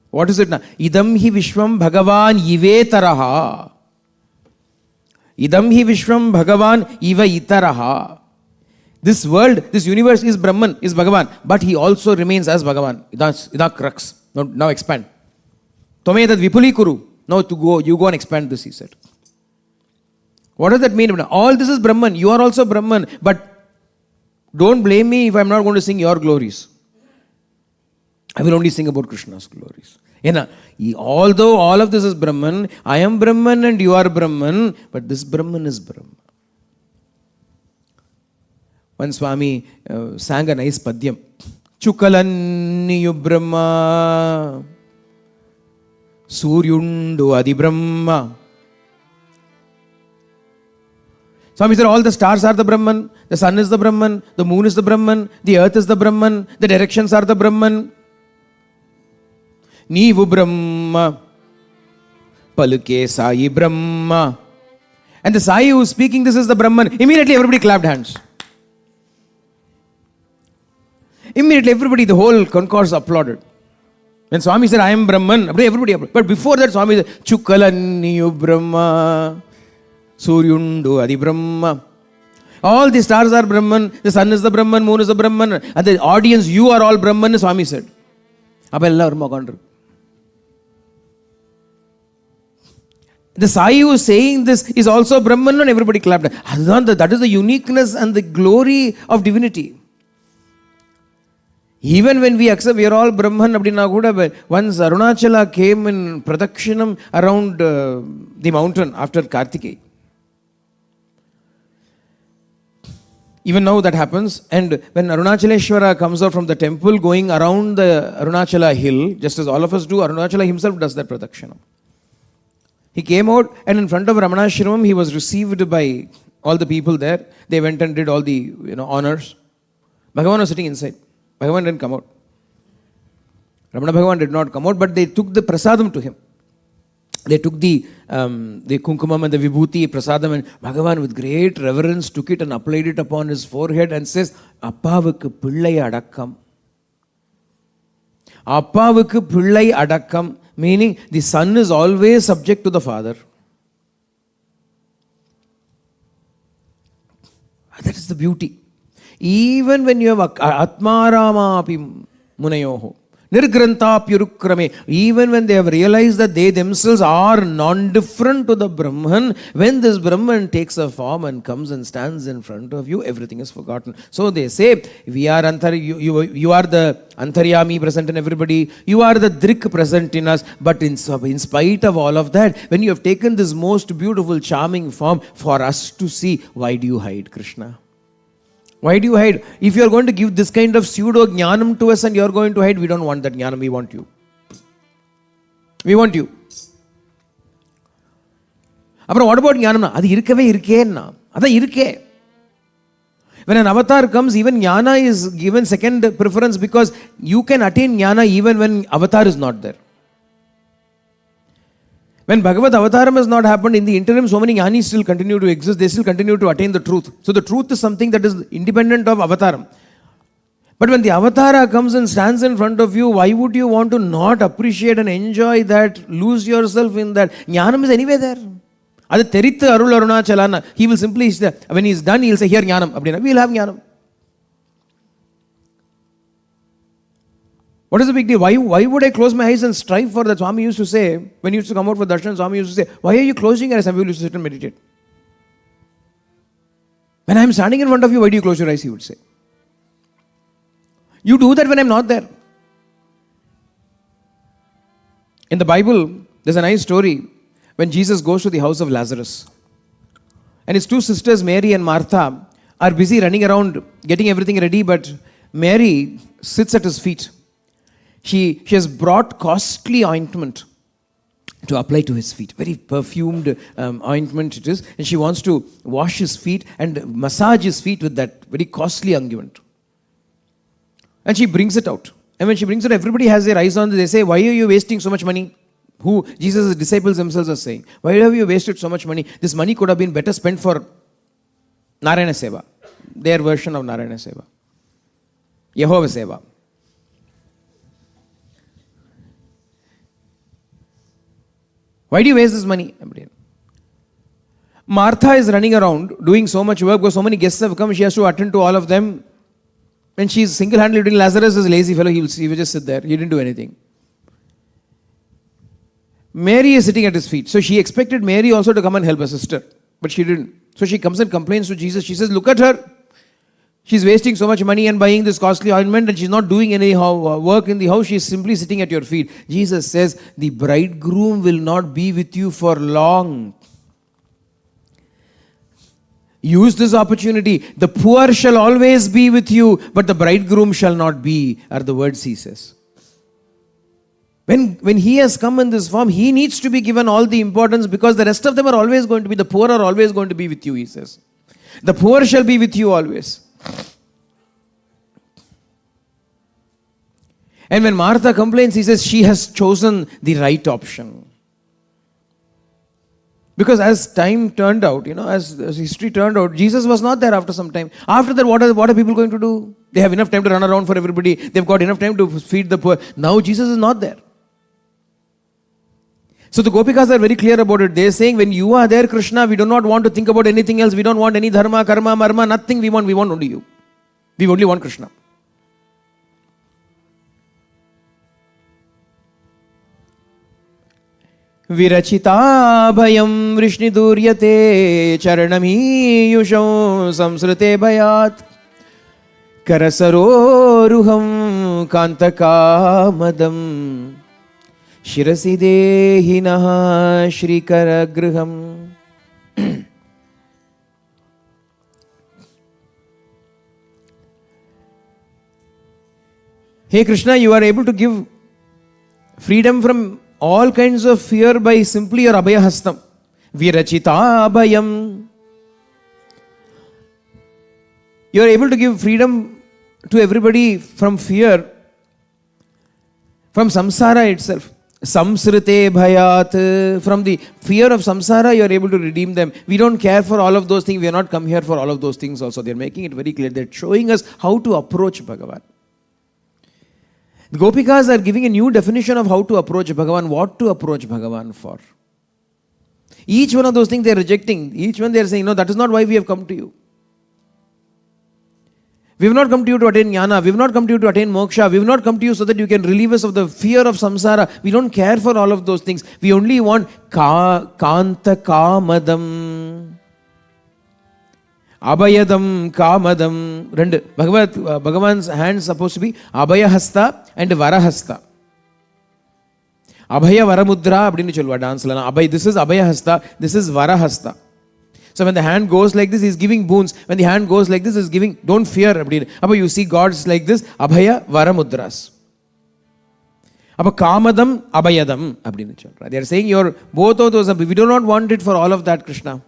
What is it now? Idam hi Vishwam Bhagavan Ivetaraha. Idam hi Vishwam Bhagavan Iva Itaraha. This world, this universe is Brahman, is Bhagavan, but he also remains as Bhagavan. Ida crux. Now expand. Tome tad vipuli kuru. Now you go and expand this, he said. What does that mean? All this is Brahman. You are also Brahman, but don't blame me if I am not going to sing your glories. I will only sing about Krishna's glories. Although all of this is Brahman, I am Brahman and you are Brahman, but this Brahman is Brahman. One Swami sang a nice padyam. Chukalanniyu Brahma Suryundu Adi Brahma. Swami said all the stars are the Brahman, the sun is the Brahman, the moon is the Brahman, the earth is the Brahman, the directions are the Brahman. Neevu Brahma, Paluke Sai Brahma. And the Sai who is speaking this is the Brahman. Immediately everybody clapped hands. Immediately everybody, the whole concourse applauded. When Swami said, I am Brahman, everybody applauded. But before that Swami said, Chukalanniyu Brahma Suryundu Adi Brahma. All the stars are Brahman, the sun is the Brahman, moon is the Brahman. And the audience, you are all Brahman, Swami said. The Sai who is saying this is also Brahman, and everybody clapped. That is the uniqueness and the glory of divinity. Even when we accept we are all Brahman, once Arunachala came in Pradakshinam around the mountain after Kartikeya. Even now that happens, and when Arunachaleshwara comes out from the temple going around the Arunachala hill, just as all of us do, Arunachala himself does that Pradakshinam. He came out and in front of Ramanashramam he was received by all the people there. They went and did all the honors. Bhagavan was sitting inside. Bhagavan didn't come out. Ramana Bhagavan did not come out, but they took the prasadam to him. They took the kunkumam and the vibhuti prasadam, and Bhagavan with great reverence took it and applied it upon his forehead and says, Appavukku pillai adakkam. Appavukku pillai adakkam, meaning the son is always subject to the father. That is the beauty. Even when you have Atmarama api munayoho, Nirgranta Purukrame, even when they have realized that they themselves are non-different to the Brahman, when this Brahman takes a form and comes and stands in front of you, everything is forgotten. So they say, we are you are the Antaryami present in everybody, you are the Drik present in us, but in spite of all of that, when you have taken this most beautiful, charming form for us to see, why do you hide, Krishna? Why do you hide? If you are going to give this kind of pseudo jnanam to us and you are going to hide, we don't want that jnanam, we want you. We want you. What about jnanam? That's irke. When an avatar comes, even jnana is given second preference because you can attain jnana even when avatar is not there. When Bhagavad Avataram has not happened, in the interim, so many jnanis still continue to exist, they still continue to attain the truth. So the truth is something that is independent of Avataram. But when the Avatara comes and stands in front of you, why would you want to not appreciate and enjoy that, lose yourself in that? Jnanam is anyway there. Adu Teritha Arul Arunachalana. He will simply, when he is done, he will say, here jnanam. We will have jnanam. What is the big deal? Why would I close my eyes and strive for that? Swami used to say, when he used to come out for darshan, Swami used to say, why are you closing your eyes? Some people used to sit and meditate. When I am standing in front of you, why do you close your eyes? He would say. You do that when I'm not there. In the Bible, there's a nice story when Jesus goes to the house of Lazarus. And his two sisters, Mary and Martha, are busy running around getting everything ready, but Mary sits at his feet. She has brought costly ointment to apply to his feet. Very perfumed ointment it is. And she wants to wash his feet and massage his feet with that very costly unguent. And she brings it out. And when she brings it, everybody has their eyes on it. They say, why are you wasting so much money? Who? Jesus' disciples themselves are saying, why have you wasted so much money? This money could have been better spent for Narayana Seva. Their version of Narayana Seva. Yehovah Seva. Why do you waste this money? Martha is running around doing so much work because so many guests have come. She has to attend to all of them. And she's single-handedly doing. Lazarus is a lazy fellow. He will just sit there. He didn't do anything. Mary is sitting at his feet. So she expected Mary also to come and help her sister. But she didn't. So she comes and complains to Jesus. She says, look at her. She's wasting so much money and buying this costly ointment, and she's not doing any work in the house. She's simply sitting at your feet. Jesus says, the bridegroom will not be with you for long. Use this opportunity. The poor shall always be with you, but the bridegroom shall not be, are the words he says. When he has come in this form, he needs to be given all the importance because the rest of them are always going to be, the poor are always going to be with you, he says. The poor shall be with you always. And when Martha complains, he says she has chosen the right option. Because as time turned out, as history turned out, Jesus was not there after some time. After that, what are people going to do? They have enough time to run around for everybody. They've got enough time to feed the poor. Now Jesus is not there. So the Gopikas are very clear about it. They're saying, when you are there, Krishna, we do not want to think about anything else. We don't want any dharma, karma, marma, nothing. We want only you. We only want Krishna. Virachita bhayam vrishni duryate charanamiyusham samsrute bhayat karasaroruham kantakamadam shirasi dehinaha shri karagriham. Hey Krishna, you are able to give freedom from all kinds of fear by simply your abhaya hastam. Virachita abhayam. You are able to give freedom to everybody from fear, from samsara itself. Samsrite bhayat. From the fear of samsara, you are able to redeem them. We don't care for all of those things. We are not come here for all of those things also. They are making it very clear. They are showing us how to approach Bhagavan. The Gopikas are giving a new definition of how to approach Bhagavan, what to approach Bhagavan for. Each one of those things they are rejecting. Each one they are saying, no, that is not why we have come to you. We have not come to you to attain jnana. We have not come to you to attain moksha. We have not come to you so that you can relieve us of the fear of samsara. We don't care for all of those things. We only want kanta kamadam. Abhayadam, Kamadam. Bhagavan's hands supposed to be Abhaya Hasta and Vara Hasta. Abhaya Varamudra, abdinu cholva dance lana. This is Abhaya Hasta, this is Vara Hasta. So when the hand goes like this, he is giving boons. When the hand goes like this, he is giving, don't fear. Abba, you see gods like this, Abhaya Varamudras. Abba Kamadam, Abhayadam, abdinu cholva. They are saying your both of those, we do not want it for all of that, Krishna.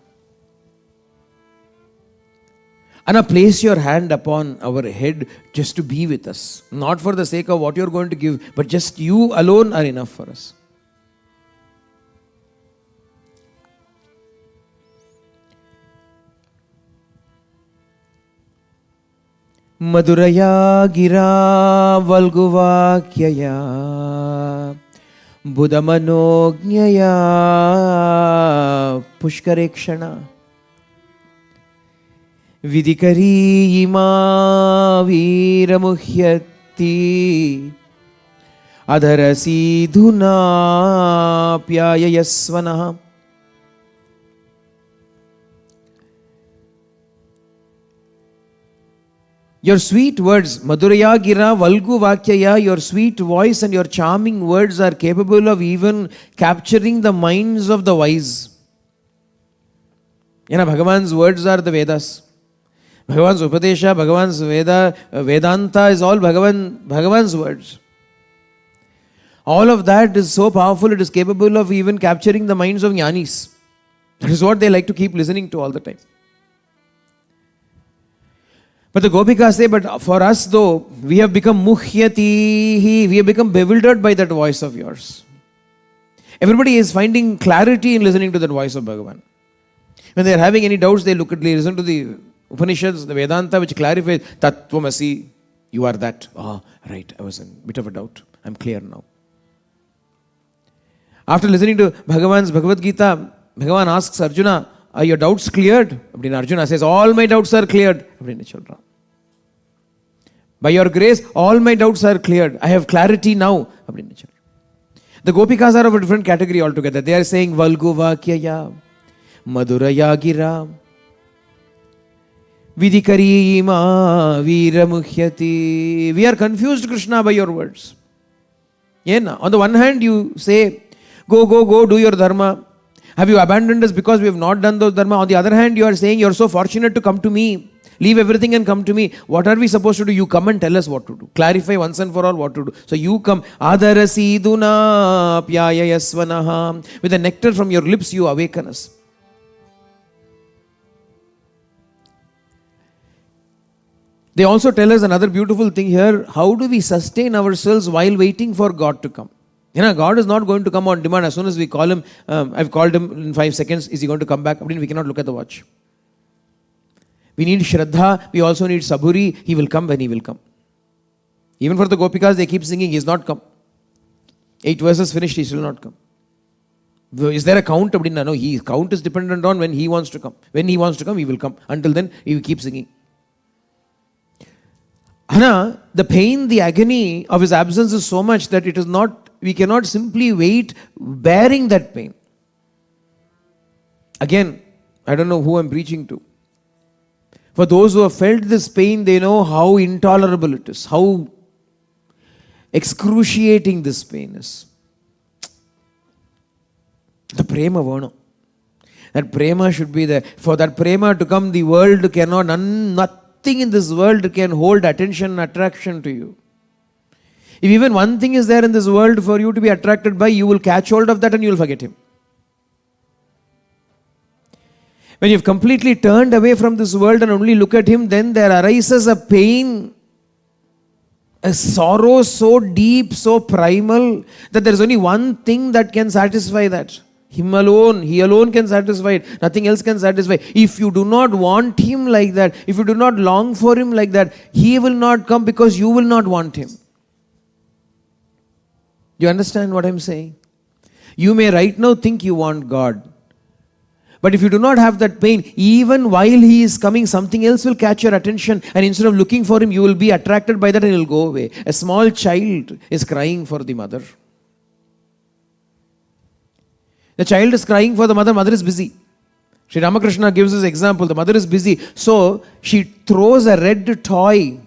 Anna, place your hand upon our head just to be with us. Not for the sake of what you are going to give, but just you alone are enough for us. Madhuraya gira valguvakyaya buddhamanognyaya pushkarekshana Vidikari ima viramuhyati adharasi dhuna pyayayasvanaha. Your sweet words, Madhuraya Gira, Valgu Vakyaya, your sweet voice and your charming words are capable of even capturing the minds of the wise. Bhagavan's words are the Vedas. Bhagavan's Upadesha, Bhagavan's Vedanta is all Bhagavan's words. All of that is so powerful, it is capable of even capturing the minds of jnanis. That is what they like to keep listening to all the time. But the Gopikas say, but for us though, we have become muhyati, we have become bewildered by that voice of yours. Everybody is finding clarity in listening to that voice of Bhagavan. When they are having any doubts, they listen to the Upanishads, the Vedanta, which clarifies, Tattvamasi, you are that. Right, I was in a bit of a doubt. I'm clear now. After listening to Bhagavan's Bhagavad Gita, Bhagavan asks Arjuna, are your doubts cleared? Arjuna says, all my doubts are cleared. By your grace, all my doubts are cleared. I have clarity now. The Gopikas are of a different category altogether. They are saying, Valgu Vakyaya, Madhuraya Gira, Vidikarima Viramuhyati. We are confused, Krishna, by your words. On the one hand, you say, go, do your dharma. Have you abandoned us because we have not done those dharma? On the other hand, you are saying you are so fortunate to come to me. Leave everything and come to me. What are we supposed to do? You come and tell us what to do. Clarify once and for all what to do. So you come. Adarasiduna pyayayasvanaha. With the nectar from your lips, you awaken us. They also tell us another beautiful thing here. How do we sustain ourselves while waiting for God to come? God is not going to come on demand. As soon as we call him, I've called him in 5 seconds. Is he going to come back? We cannot look at the watch. We need Shraddha. We also need Saburi. He will come when he will come. Even for the Gopikas, they keep singing, he has not come. 8 verses finished, he still not come. Is there a count? No, count is dependent on when he wants to come. When he wants to come, he will come. Until then, he will keep singing. The pain, the agony of his absence is so much that we cannot simply wait bearing that pain. Again, I don't know who I'm preaching to. For those who have felt this pain, they know how intolerable it is, how excruciating this pain is. The prema varna. That prema should be there. For that prema to come, the world cannot, nothing in this world can hold attention and attraction to you. If even one thing is there in this world for you to be attracted by, you will catch hold of that and you will forget him. When you've completely turned away from this world and only look at him, then there arises a pain, a sorrow so deep, so primal, that there is only one thing that can satisfy that. Him alone, he alone can satisfy it. Nothing else can satisfy. If you do not want him like that, if you do not long for him like that, he will not come because you will not want him. Do you understand what I'm saying? You may right now think you want God. But if you do not have that pain, even while he is coming, something else will catch your attention. And instead of looking for him, you will be attracted by that and he will go away. A small child is crying for the mother. The child is crying for the mother. Mother is busy. Sri Ramakrishna gives this example. The mother is busy. So she throws a red toy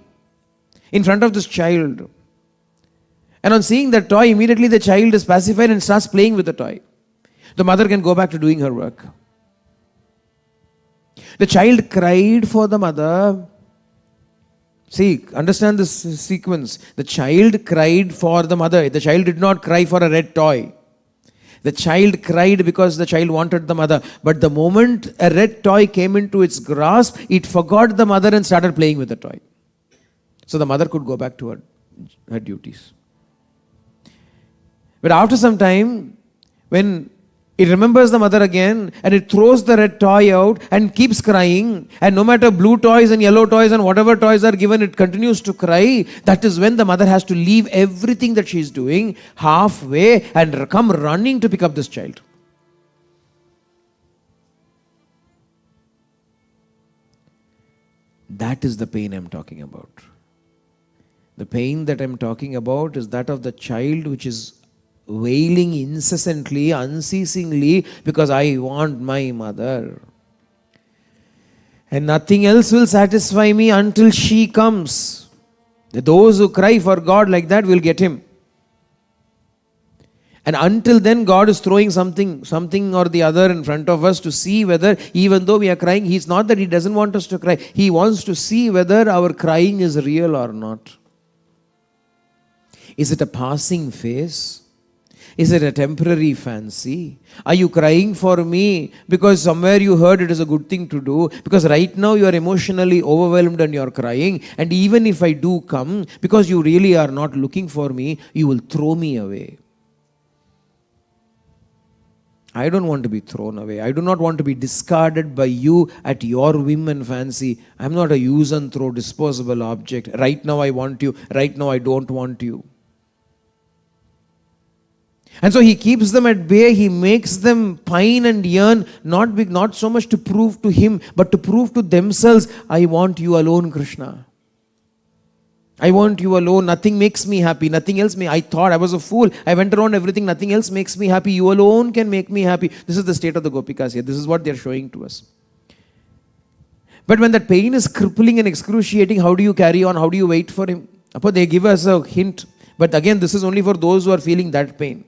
in front of this child. And on seeing that toy, immediately the child is pacified and starts playing with the toy. The mother can go back to doing her work. The child cried for the mother. See, understand this sequence. The child cried for the mother. The child did not cry for a red toy. The child cried because the child wanted the mother. But the moment a red toy came into its grasp, it forgot the mother and started playing with the toy. So the mother could go back to her duties. But after some time, when it remembers the mother again and it throws the red toy out and keeps crying, and no matter blue toys and yellow toys and whatever toys are given, it continues to cry. That is when the mother has to leave everything that she is doing halfway and come running to pick up this child. That is the pain I'm talking about. The pain that I'm talking about is that of the child which is wailing incessantly, unceasingly, because I want my mother. And nothing else will satisfy me until she comes. Those who cry for God like that will get him. And until then, God is throwing something or the other in front of us to see whether, even though we are crying, He's not that He doesn't want us to cry. He wants to see whether our crying is real or not. Is it a passing phase? Is it a temporary fancy? Are you crying for me because somewhere you heard it is a good thing to do? Because right now you are emotionally overwhelmed and you are crying. And even if I do come, because you really are not looking for me, you will throw me away. I don't want to be thrown away. I do not want to be discarded by you at your whim and fancy. I'm not a use and throw disposable object. Right now I want you. Right now I don't want you. And so He keeps them at bay. He makes them pine and yearn, not so much to prove to Him, but to prove to themselves, I want you alone, Krishna. I want you alone. Nothing makes me happy. Nothing else I thought I was a fool. I went around everything. Nothing else makes me happy. You alone can make me happy. This is the state of the Gopikas here. This is what they're showing to us. But when that pain is crippling and excruciating, how do you carry on? How do you wait for Him? They give us a hint. But again, this is only for those who are feeling that pain.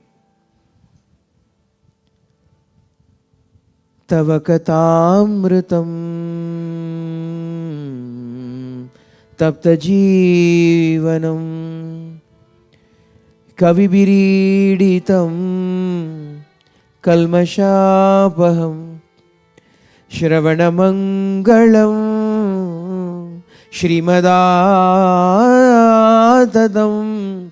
Tava katamritam tapta jivanam kavibiriditam kalmashapaham shravanamangalam shrimadadam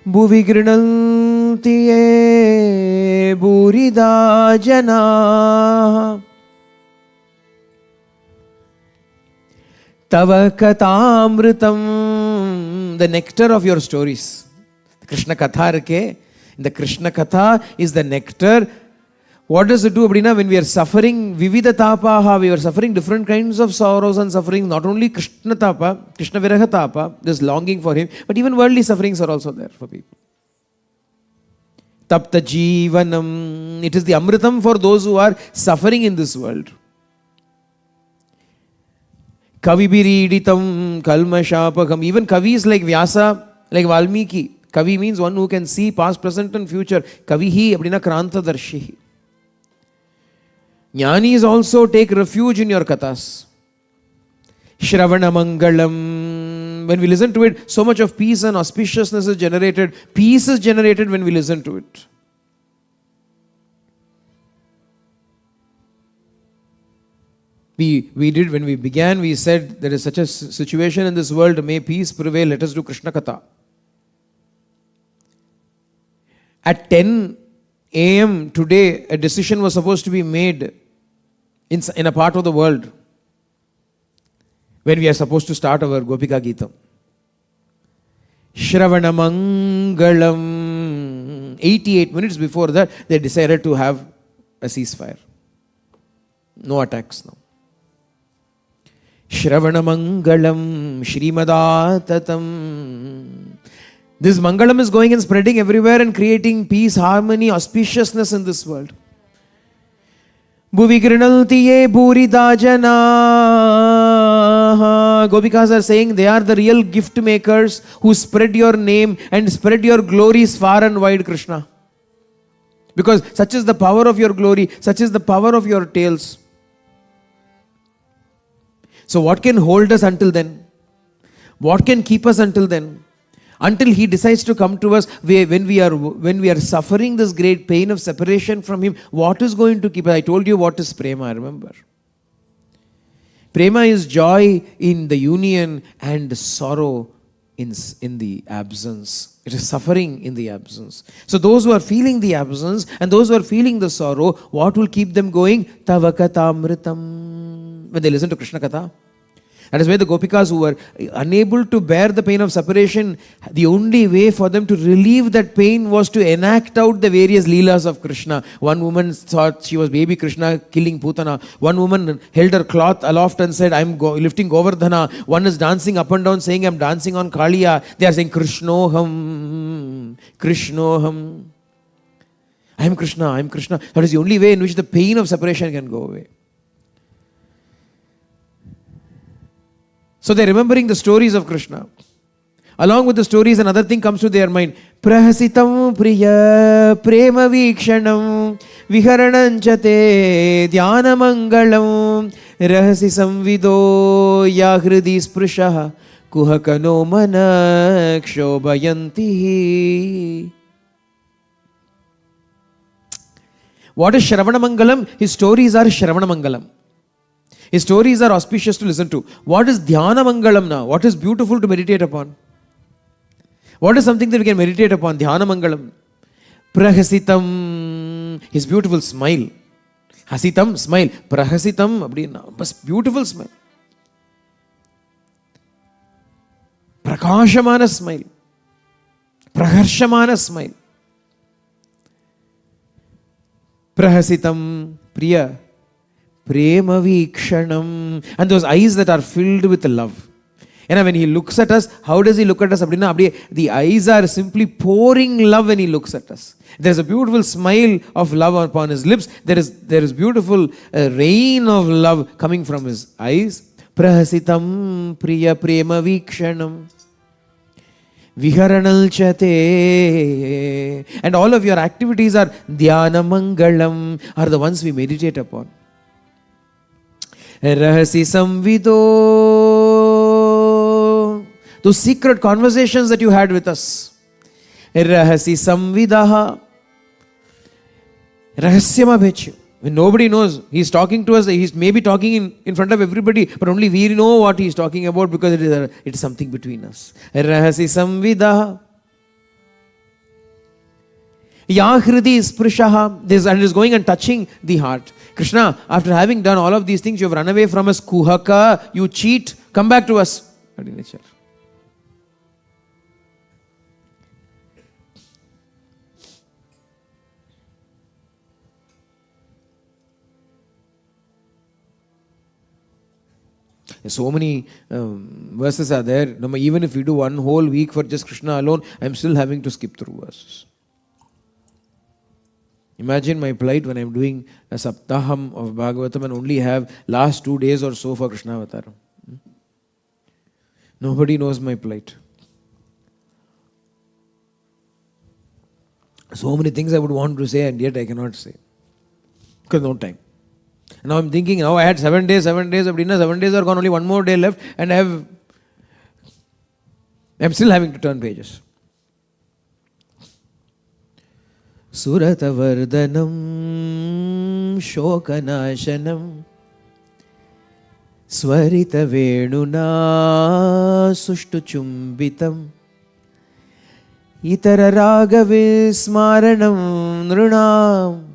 bhuvi grinanti ye burida jana Tava katamritam, the nectar of your stories. Krishna Katha rake. The Krishna Katha is the nectar. What does it do? When we are suffering, vividha tapaha, we are suffering different kinds of sorrows and suffering. Not only Krishna tapa, Krishna viraha tapa, this longing for Him, but even worldly sufferings are also there for people. Tapta jivanam, it is the amritam for those who are suffering in this world. Kavibiriditam kalmashapakam. Even Kavis like Vyasa, like Valmiki. Kavi means one who can see past, present and future. Kavihi apdina kranta darshihi. Jnanis also take refuge in your kathas. Shravana mangalam. When we listen to it, so much of peace and auspiciousness is generated. Peace is generated when we listen to it. We did, when we began, we said there is such a situation in this world, may peace prevail, let us do Krishna Katha. At 10 a.m. today, a decision was supposed to be made in a part of the world when we are supposed to start our Gopika Geetam. Shravana Mangalam. 88 minutes before that, they decided to have a ceasefire. No attacks now. Shravana Mangalam Shrimadatatam. This Mangalam is going and spreading everywhere and creating peace, harmony, auspiciousness in this world. Bhuvi grinalti ye burida jana. Gopikas are saying they are the real gift makers who spread your name and spread your glories far and wide, Krishna. Because such is the power of your glory, such is the power of your tales. So what can hold us until then? What can keep us until then? Until He decides to come to us, when we are suffering this great pain of separation from Him, what is going to keep us? I told you what is prema, remember. Prema is joy in the union and sorrow in the absence. It is suffering in the absence. So those who are feeling the absence and those who are feeling the sorrow, what will keep them going? Tava katamritam. When they listen to Krishna Katha. That is why the Gopikas who were unable to bear the pain of separation, the only way for them to relieve that pain was to enact out the various leelas of Krishna. One woman thought she was baby Krishna killing Putana. One woman held her cloth aloft and said, I'm lifting Govardhana. One is dancing up and down saying, I'm dancing on Kaliya. They are saying, Krishnoham, Krishnoham. I am Krishna, I am Krishna. That is the only way in which the pain of separation can go away. So they're remembering the stories of Krishna. Along with the stories, another thing comes to their mind. Prahasitam priya prema vikshanam viharananchate dhyanamangalam rahasi samvido yahridi sprushaha kuhakano manak shobhayanti. What is Shravanamangalam? His stories are Shravanamangalam. His stories are auspicious to listen to. What is Dhyanamangalam now? What is beautiful to meditate upon? What is something that we can meditate upon? Dhyanamangalam. Prahasitam, his beautiful smile. Hasitam, smile. Prahasitam, beautiful smile. Prakashamana smile. Praharshamana smile. Prahasitam, priya, prema vikshanam. And those eyes that are filled with love. And when he looks at us, how does he look at us? The eyes are simply pouring love when he looks at us. There is a beautiful smile of love upon his lips. There is beautiful rain of love coming from his eyes. Prahasitam priya prema vikshanam viharanalchate. And all of your activities are dhyanamangalam, are the ones we meditate upon. Rahasi samvido, those secret conversations that you had with us. Rahasi samvidaha, rahasyama bhechu. When nobody knows, he's talking to us, he's maybe talking in front of everybody, but only we know what he's talking about because it is something between us. Rahasi samvidaha. Yahridi sprushaha, and is going and touching the heart. Krishna, after having done all of these things, you have run away from us. Kuhaka, you cheat, come back to us. Nature. So many verses are there. Even if we do one whole week for just Krishna alone, I'm still having to skip through verses. Imagine my plight when I'm doing a Saptaham of Bhagavatam and only have last 2 days or so for Krishna Avataram. Nobody knows my plight. So many things I would want to say and yet I cannot say. Because no time. And now I'm thinking, now I had 7 days of dinner, 7 days are gone, only one more day left, and I'm still having to turn pages. Suratavardhanam shokanashanam Swarita venuna sushtuchumbitam Itara ragavi smaranam nrunam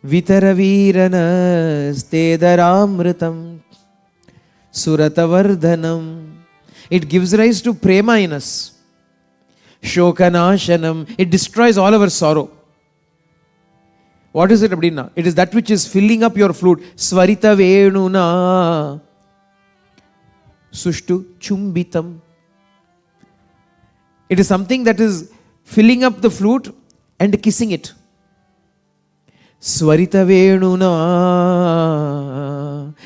Vitaravirana stedaramritam Suratavardhanam. It gives rise to prema in us. Shokanashanam. It destroys all our sorrow. What is it, Abdina? It is that which is filling up your flute. Swarita venuna sushtu chumbitam. It is something that is filling up the flute and kissing it. Swarita venuna.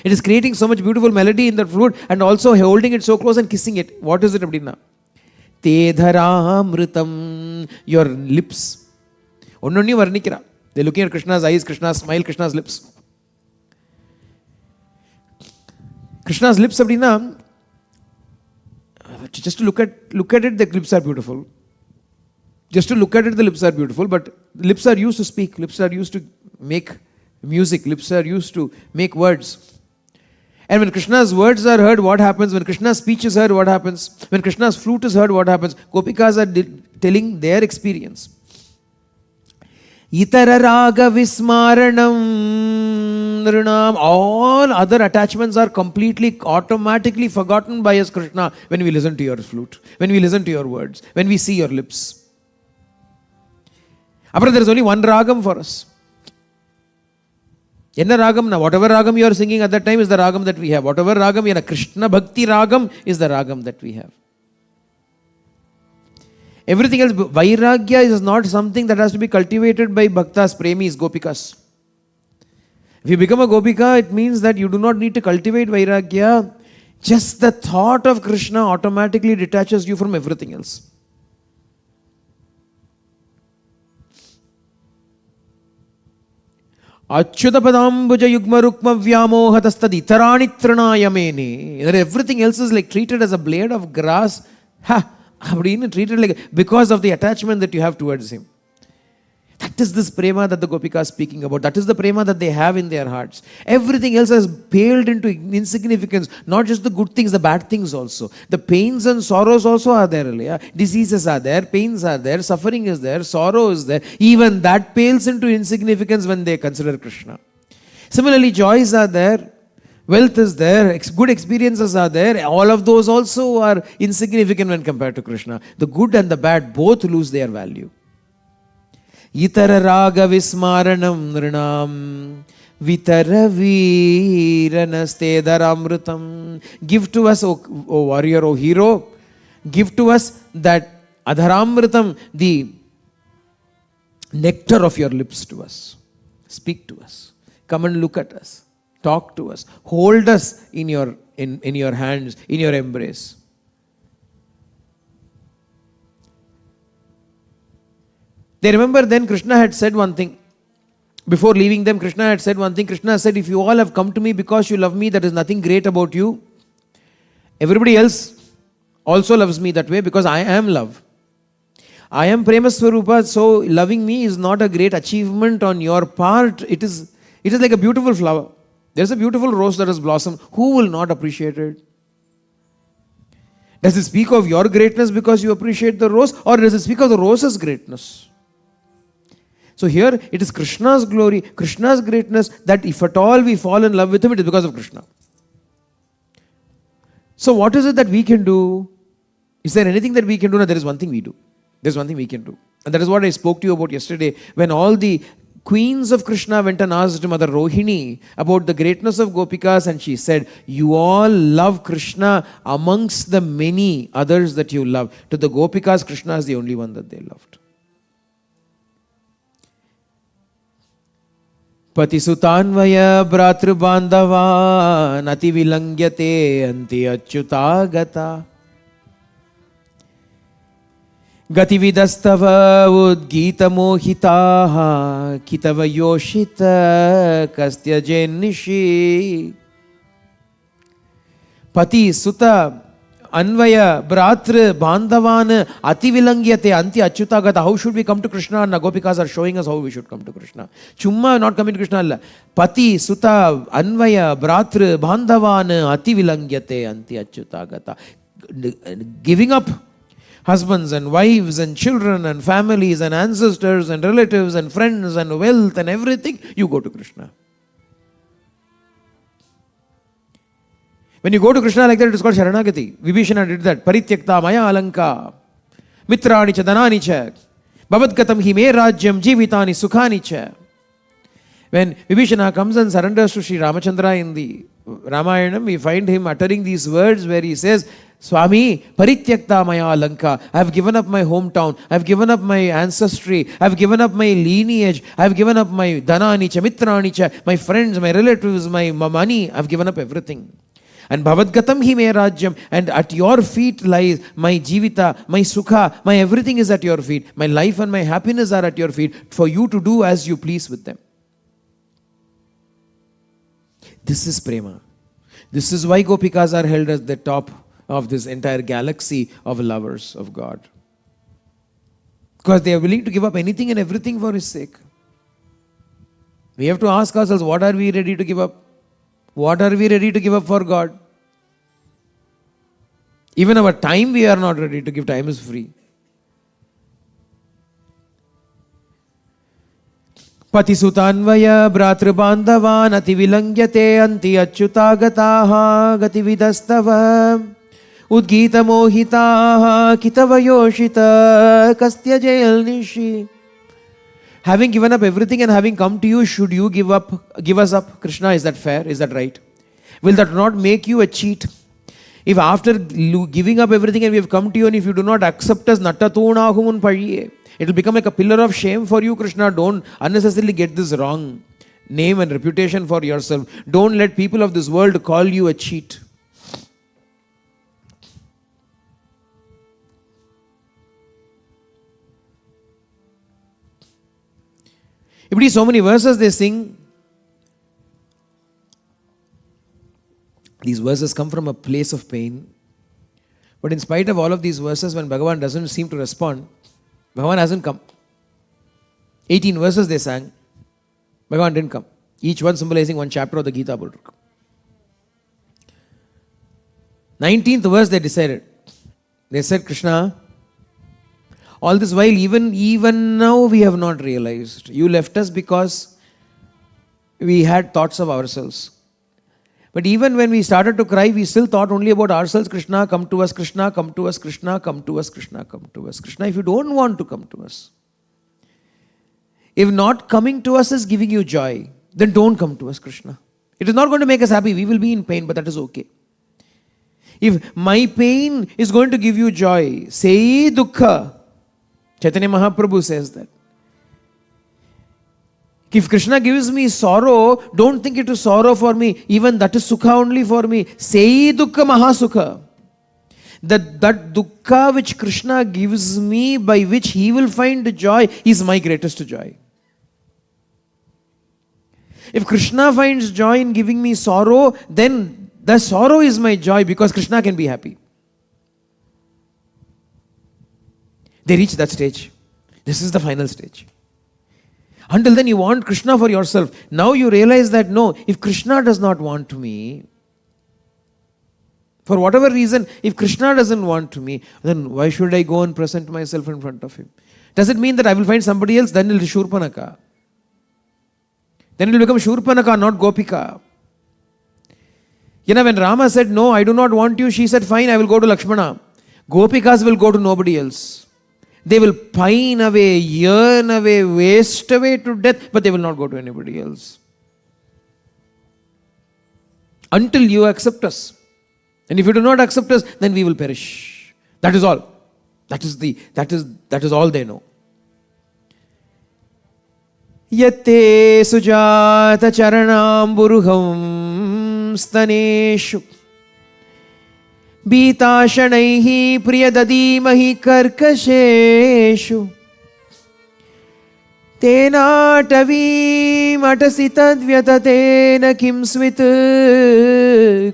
It is creating so much beautiful melody in the flute and also holding it so close and kissing it. What is it, Abdina? Tedharamritam. Your lips. Onnonni varnikira. They're looking at Krishna's eyes, Krishna's smile, Krishna's lips. Krishna's lips, Abdina, just to look at it, the lips are beautiful. Just to look at it, the lips are beautiful, but lips are used to speak, lips are used to make music, lips are used to make words. And when Krishna's words are heard, what happens? When Krishna's speech is heard, what happens? When Krishna's flute is heard, what happens? Gopikas are telling their experience. Itara raga vismaranam nrunam. All other attachments are completely, automatically forgotten by us, Krishna, when we listen to your flute, when we listen to your words, when we see your lips. Apart, there is only one ragam for us. Enna ragam na? Whatever ragam you are singing at that time is the ragam that we have. Whatever ragam, Krishna Bhakti ragam is the ragam that we have. Everything else, Vairagya is not something that has to be cultivated by Bhaktas, Premis, Gopikas. If you become a Gopika, it means that you do not need to cultivate Vairagya. Just the thought of Krishna automatically detaches you from everything else. Achyuta padambuja yugma rukma vyamohatastad itarani trinayamene. That everything else is like treated as a blade of grass. Treated like because of the attachment that you have towards him. That is this prema that the Gopika is speaking about. That is the prema that they have in their hearts. Everything else has paled into insignificance. Not just the good things, the bad things also. The pains and sorrows also are there. Yeah? Diseases are there, pains are there, suffering is there, sorrow is there. Even that pales into insignificance when they consider Krishna. Similarly, joys are there, wealth is there, good experiences are there. All of those also are insignificant when compared to Krishna. The good and the bad both lose their value. Itara raga vismaranam nrinam vitara veeranastedharamrutam. Give to us, O warrior, O hero, give to us that adharamrutam, the nectar of your lips to us. Speak to us. Come and look at us. Talk to us. Hold us in your hands, in your embrace. They remember then Krishna had said one thing. Before leaving them, Krishna had said one thing. Krishna said, if you all have come to me because you love me, there is nothing great about you. Everybody else also loves me that way because I am love. I am Prema Swarupa, so loving me is not a great achievement on your part. It is like a beautiful flower. There's a beautiful rose that has blossomed. Who will not appreciate it? Does it speak of your greatness because you appreciate the rose, or does it speak of the rose's greatness? So here it is Krishna's glory, Krishna's greatness, that if at all we fall in love with him, it is because of Krishna. So what is it that we can do? Is there anything that we can do? No, there is one thing we do. There is one thing we can do. And that is what I spoke to you about yesterday, when all the queens of Krishna went and asked Mother Rohini about the greatness of Gopikas, and she said, you all love Krishna amongst the many others that you love. To the Gopikas, Krishna is the only one that they loved. Patisutanvaya bhratrubandhava nati vilangyate anti achyutagata gatividastava udgita mohitaha kitava yoshita kastya jennishi. Pati, Suta, Anvaya, Bhratra, Bandhavan, Ati Vilangyate, Anti Achyutagata. How should we come to Krishna? And Gopikas are showing us how we should come to Krishna. Chumma not coming to Krishna. Pati, Suta, Anvaya, Bhratra, Bandhavan, Ati Vilangyate, Anti Achyutagata. Giving up husbands and wives and children and families and ancestors and relatives and friends and wealth and everything, you go to Krishna. When you go to Krishna like that, it is called Sharanagati. Vibhishana did that. Parityakta maya alanka mitrani cha dhanani cha bhavadgatam hi me rajyam jivitani sukhani cha. When Vibhishana comes and surrenders to Sri Ramachandra in the Ramayanam, we find him uttering these words where he says, Swami, parityakta maya alanka. I have given up my hometown. I have given up my ancestry. I have given up my lineage. I have given up my dhanani cha, mitrani cha, my friends, my relatives, my money. I have given up everything. And bhavadgatam hi me rajyam. And at your feet lies my jivita, my sukha, my everything is at your feet. My life and my happiness are at your feet for you to do as you please with them. This is prema. This is why Gopikas are held at the top of this entire galaxy of lovers of God. Because they are willing to give up anything and everything for His sake. We have to ask ourselves, what are we ready to give up? What are we ready to give up for God? Even our time we are not ready to give. Time is free. Patisutanvaya bhratrubandhavan ati vilangyate anti achyutagataha gatividastava udgita mohitaha kitavayoshita kastya jailnishi. Having given up everything and having come to you, should you give us up, Krishna? Is that fair? Is that right? Will that not make you a cheat? If after giving up everything and we have come to you, and if you do not accept us, nattatunahumun padiye, it will become like a pillar of shame for you, Krishna. Don't unnecessarily get this wrong name and reputation for yourself. Don't let people of this world call you a cheat. Every so many verses they sing. These verses come from a place of pain. But in spite of all of these verses, when Bhagavan doesn't seem to respond, Bhagavan hasn't come. 18 verses they sang. Bhagavan didn't come. Each one symbolizing one chapter of the Gita. 19th verse they decided. They said, Krishna, all this while, even now we have not realized. You left us because we had thoughts of ourselves. But even when we started to cry, we still thought only about ourselves. Krishna, come to us. Krishna, come to us. Krishna, come to us. Krishna, come to us. Krishna, if you don't want to come to us, if not coming to us is giving you joy, then don't come to us, Krishna. It is not going to make us happy. We will be in pain, but that is okay. If my pain is going to give you joy, say dukkha. Chaitanya Mahaprabhu says that. If Krishna gives me sorrow, don't think it is sorrow for me. Even that is sukha only for me. Sei dukkha mahasukha. That dukkha which Krishna gives me, by which he will find joy, is my greatest joy. If Krishna finds joy in giving me sorrow, then the sorrow is my joy, because Krishna can be happy. They reach that stage. This is the final stage. Until then you want Krishna for yourself. Now you realize that no, if Krishna does not want me, for whatever reason, if Krishna doesn't want me, then why should I go and present myself in front of him? Does it mean that I will find somebody else? Then it will be Shurpanaka. Then it will become Shurpanaka, not Gopika. When Rama said, no, I do not want you, she said, fine, I will go to Lakshmana. Gopikas will go to nobody else. They will pine away, yearn away, waste away to death, but they will not go to anybody else. Until you accept us. And if you do not accept us, then we will perish. That is all. That is all they know. Yatte sujata charanam buruham staneshu बीताशनैहि प्रियदधीमहि कर्कशेषु तेनाटवीमटसि तद्व्यततेन किं smith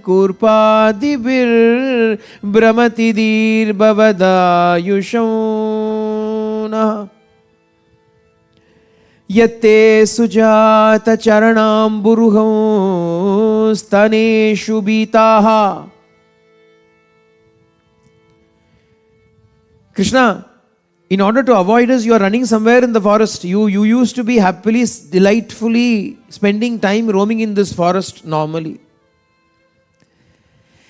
कूर्पादिभिर्भ्रमति दीर्भवदायुषो नः यत्ते Sujat चरणाम्बुरुहं स्तनेषु बीताः. Krishna, in order to avoid us, you are running somewhere in the forest. You used to be happily, delightfully spending time roaming in this forest normally.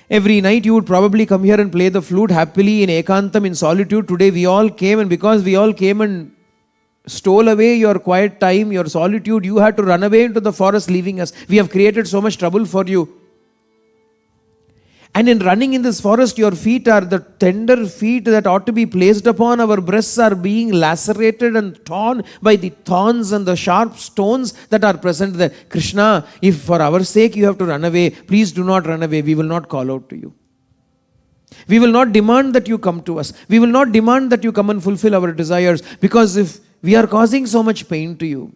Every night you would probably come here and play the flute happily in ekantam, in solitude. Today we all came, and because we all came and stole away your quiet time, your solitude, you had to run away into the forest leaving us. We have created so much trouble for you. And in running in this forest, your feet are the tender feet that ought to be placed upon our breasts are being lacerated and torn by the thorns and the sharp stones that are present there. Krishna, if for our sake you have to run away, please do not run away. We will not call out to you. We will not demand that you come to us. We will not demand that you come and fulfill our desires, because if we are causing so much pain to you,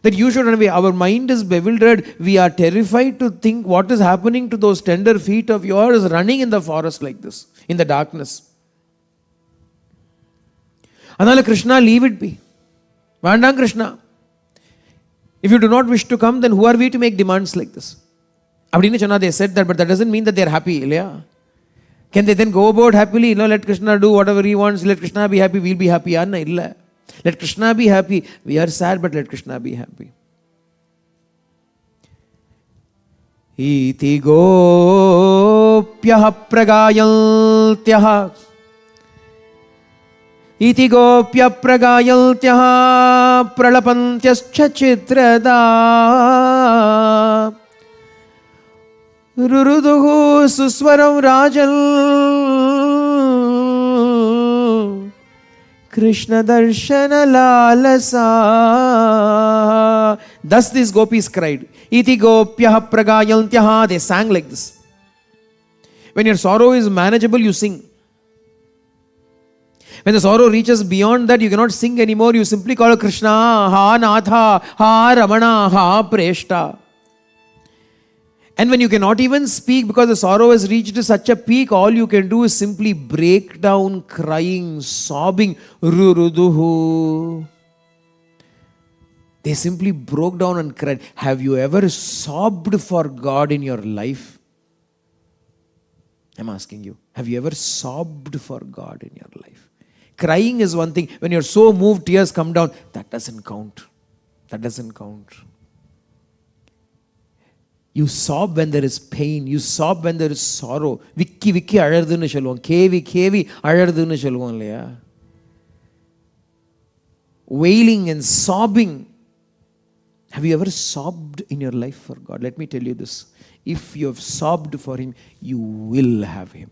that you should run away. Our mind is bewildered. We are terrified to think what is happening to those tender feet of yours running in the forest like this, in the darkness. Adala Krishna, leave it be. Vandam Krishna. If you do not wish to come, then who are we to make demands like this? Abdina Chana, they said that, but that doesn't mean that they are happy. Yeah? Can they then go about happily? No, let Krishna do whatever he wants. Let Krishna be happy. We'll be happy. Anna, illa. Let Krishna be happy. We are sad, but let Krishna be happy. Iti gopyah pragayaltyah. Iti gopyah pragayaltyah pralapantyascha chitrada. Ruruduhu suswaram rajal. Krishna darshana lalasa. Thus these gopis cried. Iti gopyah pragayantyaha. They sang like this. When your sorrow is manageable, you sing. When the sorrow reaches beyond that, you cannot sing anymore. You simply call Krishna, Ha Natha, Ha Ramana, Ha Preshta. And when you cannot even speak because the sorrow has reached such a peak, all you can do is simply break down crying, sobbing. Ruruduhu. They simply broke down and cried. Have you ever sobbed for God in your life? I'm asking you. Have you ever sobbed for God in your life? Crying is one thing. When you're so moved, tears come down. That doesn't count. That doesn't count. You sob when there is pain. You sob when there is sorrow. Vikki vikki அழறதுன்னு சொல்லுவோம். KV கேவி அழறதுன்னு சொல்லுவோம் இல்லையா? Wailing and sobbing. Have you ever sobbed in your life for God? Let me tell you this. If you have sobbed for Him, you will have Him.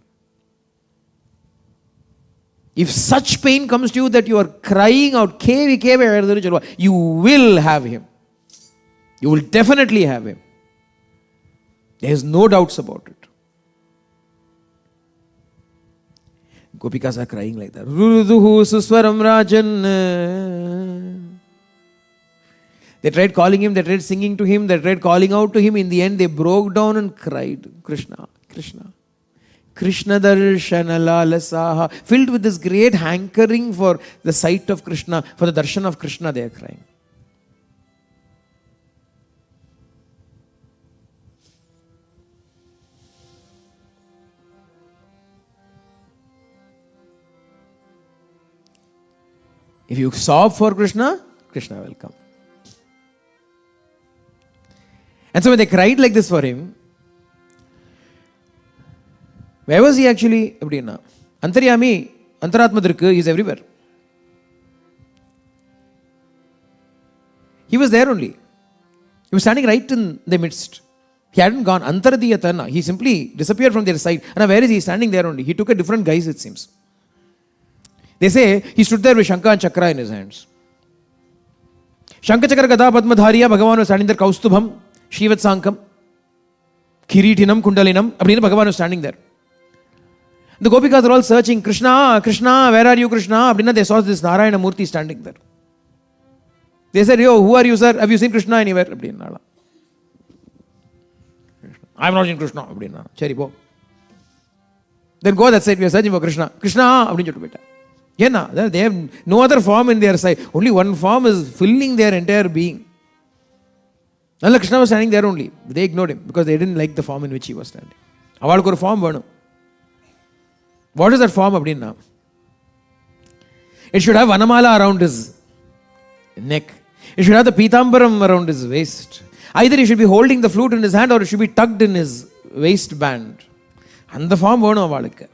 If such pain comes to you that you are crying out, கேவி கேவி அழறதுன்னு சொல்லுவோம், you will have Him. You will definitely have Him. There is no doubts about it. Gopikas are crying like that. Ruduhu suswaram rajan. They tried calling Him, they tried singing to Him, they tried calling out to Him. In the end, they broke down and cried, Krishna, Krishna. Krishna darshana lalasaha. Filled with this great hankering for the sight of Krishna, for the darshan of Krishna, they are crying. If you sob for Krishna, Krishna will come. And so when they cried like this for Him, where was He actually? Antaryami, Antaratmadrikku, He is everywhere. He was there only. He was standing right in the midst. He hadn't gone. Antaradiyatana. He simply disappeared from their sight. And where is He? Standing there only. He took a different guise, it seems. They say He stood there with Shankha and Chakra in His hands. Shankha Chakra Gada Padmadhariya, Bhagavan was standing there, Kaustubham, Shrivatsankam, Kiritinam, Kundalinam, Abdina Bhagavan was standing there. The Gopikas are all searching, Krishna, Krishna, where are you, Krishna? Abdina, they saw this Narayana Murti standing there. They said, yo, who are you, sir? Have you seen Krishna anywhere? Abdina, I have not seen Krishna. Abdina, Cheri, go. Then go that side, we are searching for Krishna. Krishna, Abdina, they have no other form in their sight. Only one form is filling their entire being. And Krishna was standing there only. They ignored Him because they didn't like the form in which He was standing. Avalku or form venu. What is that form abdinna? It should have vanamala around His neck. It should have the pitambaram around His waist. Either He should be holding the flute in His hand or it should be tucked in His waistband. And the form venu avalukku.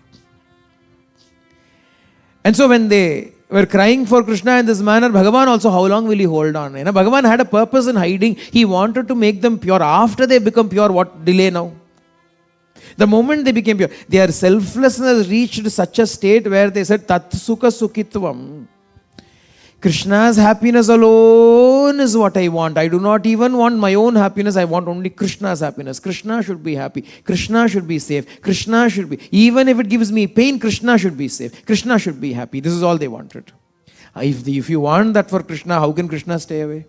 And so when they were crying for Krishna in this manner, Bhagavan also, how long will He hold on? Bhagavan had a purpose in hiding. He wanted to make them pure. After they become pure, what delay now? The moment they became pure, their selflessness reached such a state where they said, Tat Sukha Sukhitvam. Krishna's happiness alone is what I want. I do not even want my own happiness. I want only Krishna's happiness. Krishna should be happy. Krishna should be safe. Krishna should be, even if it gives me pain, Krishna should be safe. Krishna should be happy. This is all they wanted. If you want that for Krishna, how can Krishna stay away?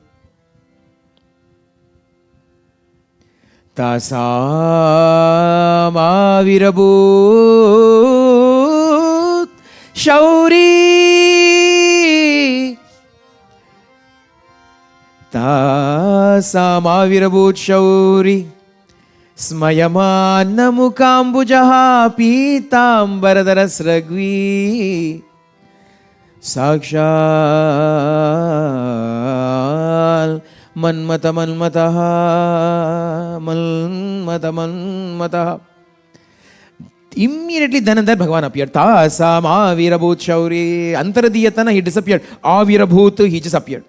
Tasam avirabhut shauri Tasam avirabhut shauri Smayamana mukambujaha pitambaradara sragvi Sakshal Manmata manmataha. Immediately then and there Bhagavan appeared. Tasam avirabhut shauri. Antaradiyatana, He disappeared. Avirabhut, He just appeared.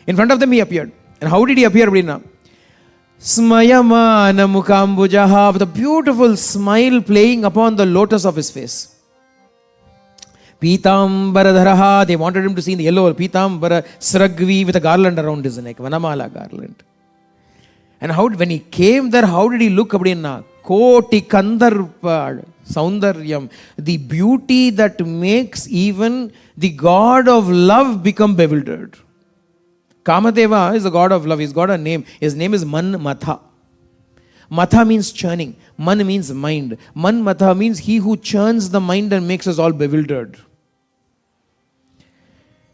In front of them He appeared. And how did He appear? Smayamana mukambujaha, with a beautiful smile playing upon the lotus of His face. Pitambaradharaha, they wanted Him to see in the yellow. Pitambara sragvi, with a garland around His neck. Vanamala garland. And when He came there, how did He look? Koti Kandarpa Saundaryam. The beauty that makes even the god of love become bewildered. Kamadeva is the god of love. He's got a name. His name is Manmatha. Matha means churning. Man means mind. Manmatha means he who churns the mind and makes us all bewildered.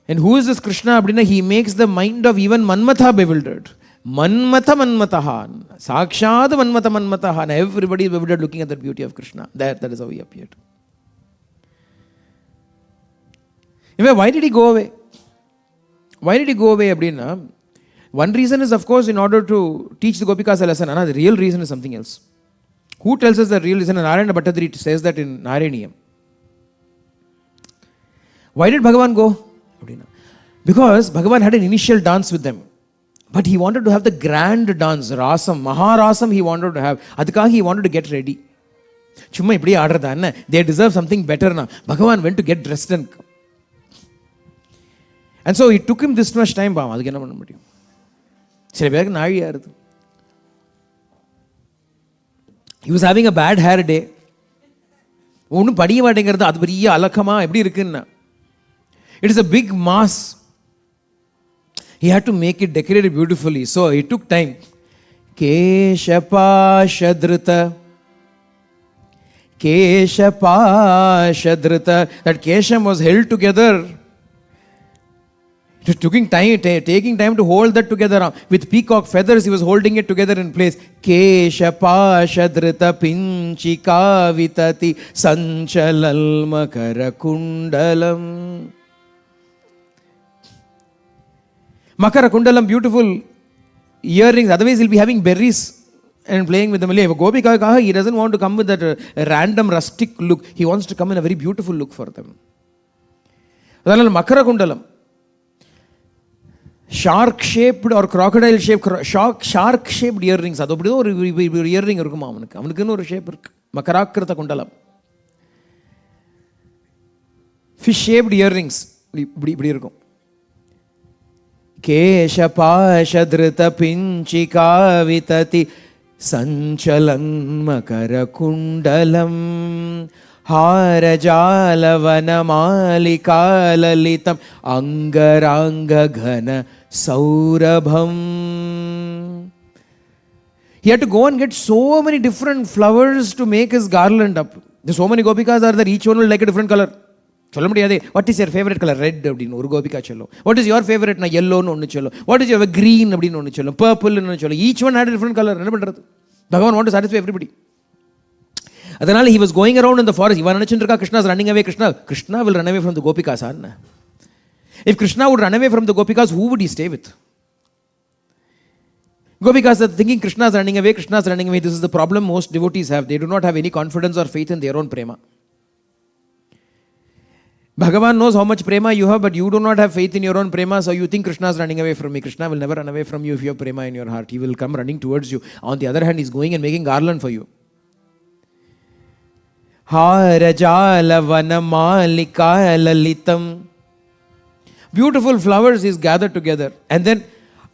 And who is this Krishna? He makes the mind of even Manmatha bewildered. Manmatha Manmataha. Sakshad Manmatha Manmataha. And everybody is bewildered looking at the beauty of Krishna. That is how he appeared. Why did he go away? Why did he go away? One reason is, of course, in order to teach the Gopikas a lesson. The real reason is something else. Who tells us the real reason? Narayana Bhattadri says that in Naraniyam. Why did Bhagavan go? Because Bhagavan had an initial dance with them. But he wanted to have the grand dance, Rasam, Maharasam he wanted to have. Adhikahi he wanted to get ready. They deserve something better now. Bhagavan went to get dressed and come. And so it took him this much time. He was having a bad hair day. It is a big mass. He had to make it decorated beautifully. So it took time. Keshapashadrita. Keshapashadrita. That Kesham was held together. It was taking time to hold that together. With peacock feathers, he was holding it together in place. Keshapashadrita pinchika vitati sanchalal makara kundalam. Makara kundalam, beautiful earrings. Otherwise, he'll be having berries and playing with them. If a Gopika, he doesn't want to come with that random rustic look. He wants to come in a very beautiful look for them. Makara kundalam. Shark-shaped or crocodile-shaped, shark-shaped earrings. That's a earring. That's shape. Makarakrita kundalam. Fish-shaped earrings. Keshapashadrita pinchika vitati sanchalan makara kundalam. Harajalavana malika lalitam angaranga ghana saurabham. He had to go and get so many different flowers to make his garland up. There's so many Gopikas are there, each one will like a different color. What is your favorite color? Red. What is your favorite? Yellow. What is your green? Purple. Each one had a different color. Bhagavan wanted to satisfy everybody. He was going around in the forest. Krishna is running away. Krishna will run away from the Gopikas. If Krishna would run away from the Gopikas, who would he stay with? Gopikas are thinking Krishna is running away. Krishna is running away. This is the problem most devotees have. They do not have any confidence or faith in their own prema. Bhagavan knows how much prema you have, but you do not have faith in your own prema, so you think Krishna is running away from me. Krishna will never run away from you if you have prema in your heart. He will come running towards you. On the other hand, he is going and making garland for you. Harajalavana malika lalitam. Beautiful flowers is gathered together. And then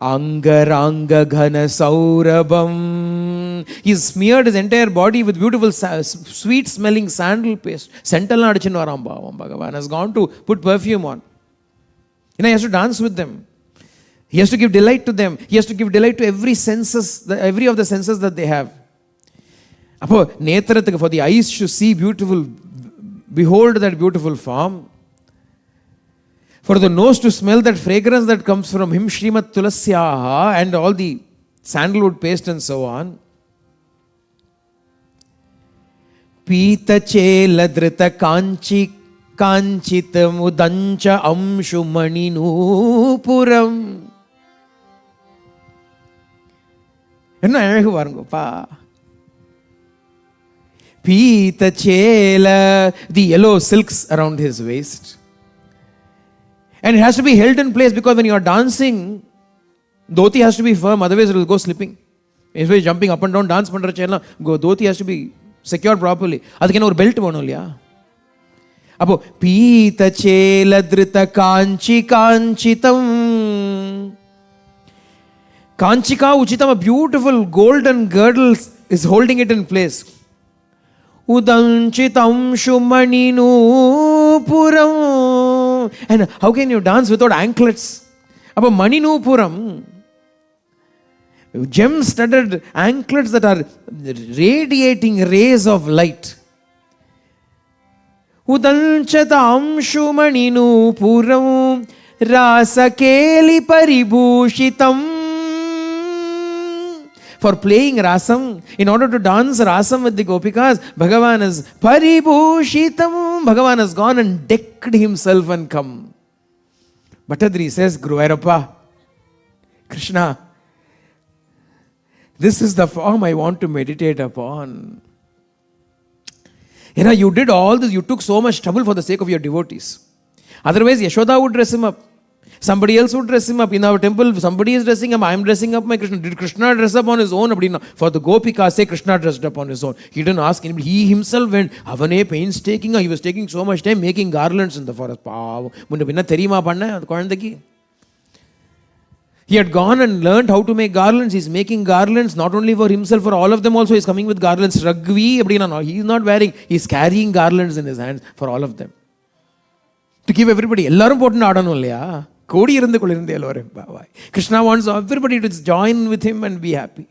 angaranga ghana saurabham. He smeared his entire body with beautiful sweet smelling sandal paste. Bhagavan has gone to put perfume on. He has to dance with them. He has to give delight to them. He has to give delight to every of the senses that they have. For the eyes to see beautiful, behold that beautiful form. For the nose to smell that fragrance that comes from him, Srimat Tulasyaha, and all the sandalwood paste and so on. Pita cheladrita kanchi kanchita mudancha amshu maninupuram. Pita chela, the yellow silks around his waist. And it has to be held in place because when you are dancing, dhoti has to be firm, otherwise it will go slipping. If you are jumping up and down, dance pandra chela, dhoti has to be secured properly. Adukena or belt vonolya. Appo pita chela drita kanchi kanchitam. Kanchika uchitam, a beautiful golden girdle is holding it in place. Udanchitam shumaninu. And how can you dance without anklets? Abba maninu puram. Gem-studded anklets that are radiating rays of light. Udanchatam shumaninu puram rasakeli paribhushitam. For playing rasam, in order to dance rasam with the gopikas, Bhagavan is paribhushitam. Bhagavan has gone and decked himself and come. Bhattadri says, Guruvairappa, Krishna, this is the form I want to meditate upon. You did all this, you took so much trouble for the sake of your devotees. Otherwise, Yashoda would dress him up. Somebody else would dress him up. In our temple, somebody is dressing him. I am dressing up my Krishna. Did Krishna dress up on his own? For the Gopika, say Krishna dressed up on his own. He didn't ask anybody. He himself went. Avane painstaking. He was taking so much time making garlands in the forest. He had gone and learned how to make garlands. He's making garlands not only for himself, for all of them also. He's coming with garlands. Ragvi, he's not wearing. He's carrying garlands in his hands for all of them. To give everybody. Krishna wants everybody to join with him and be happy.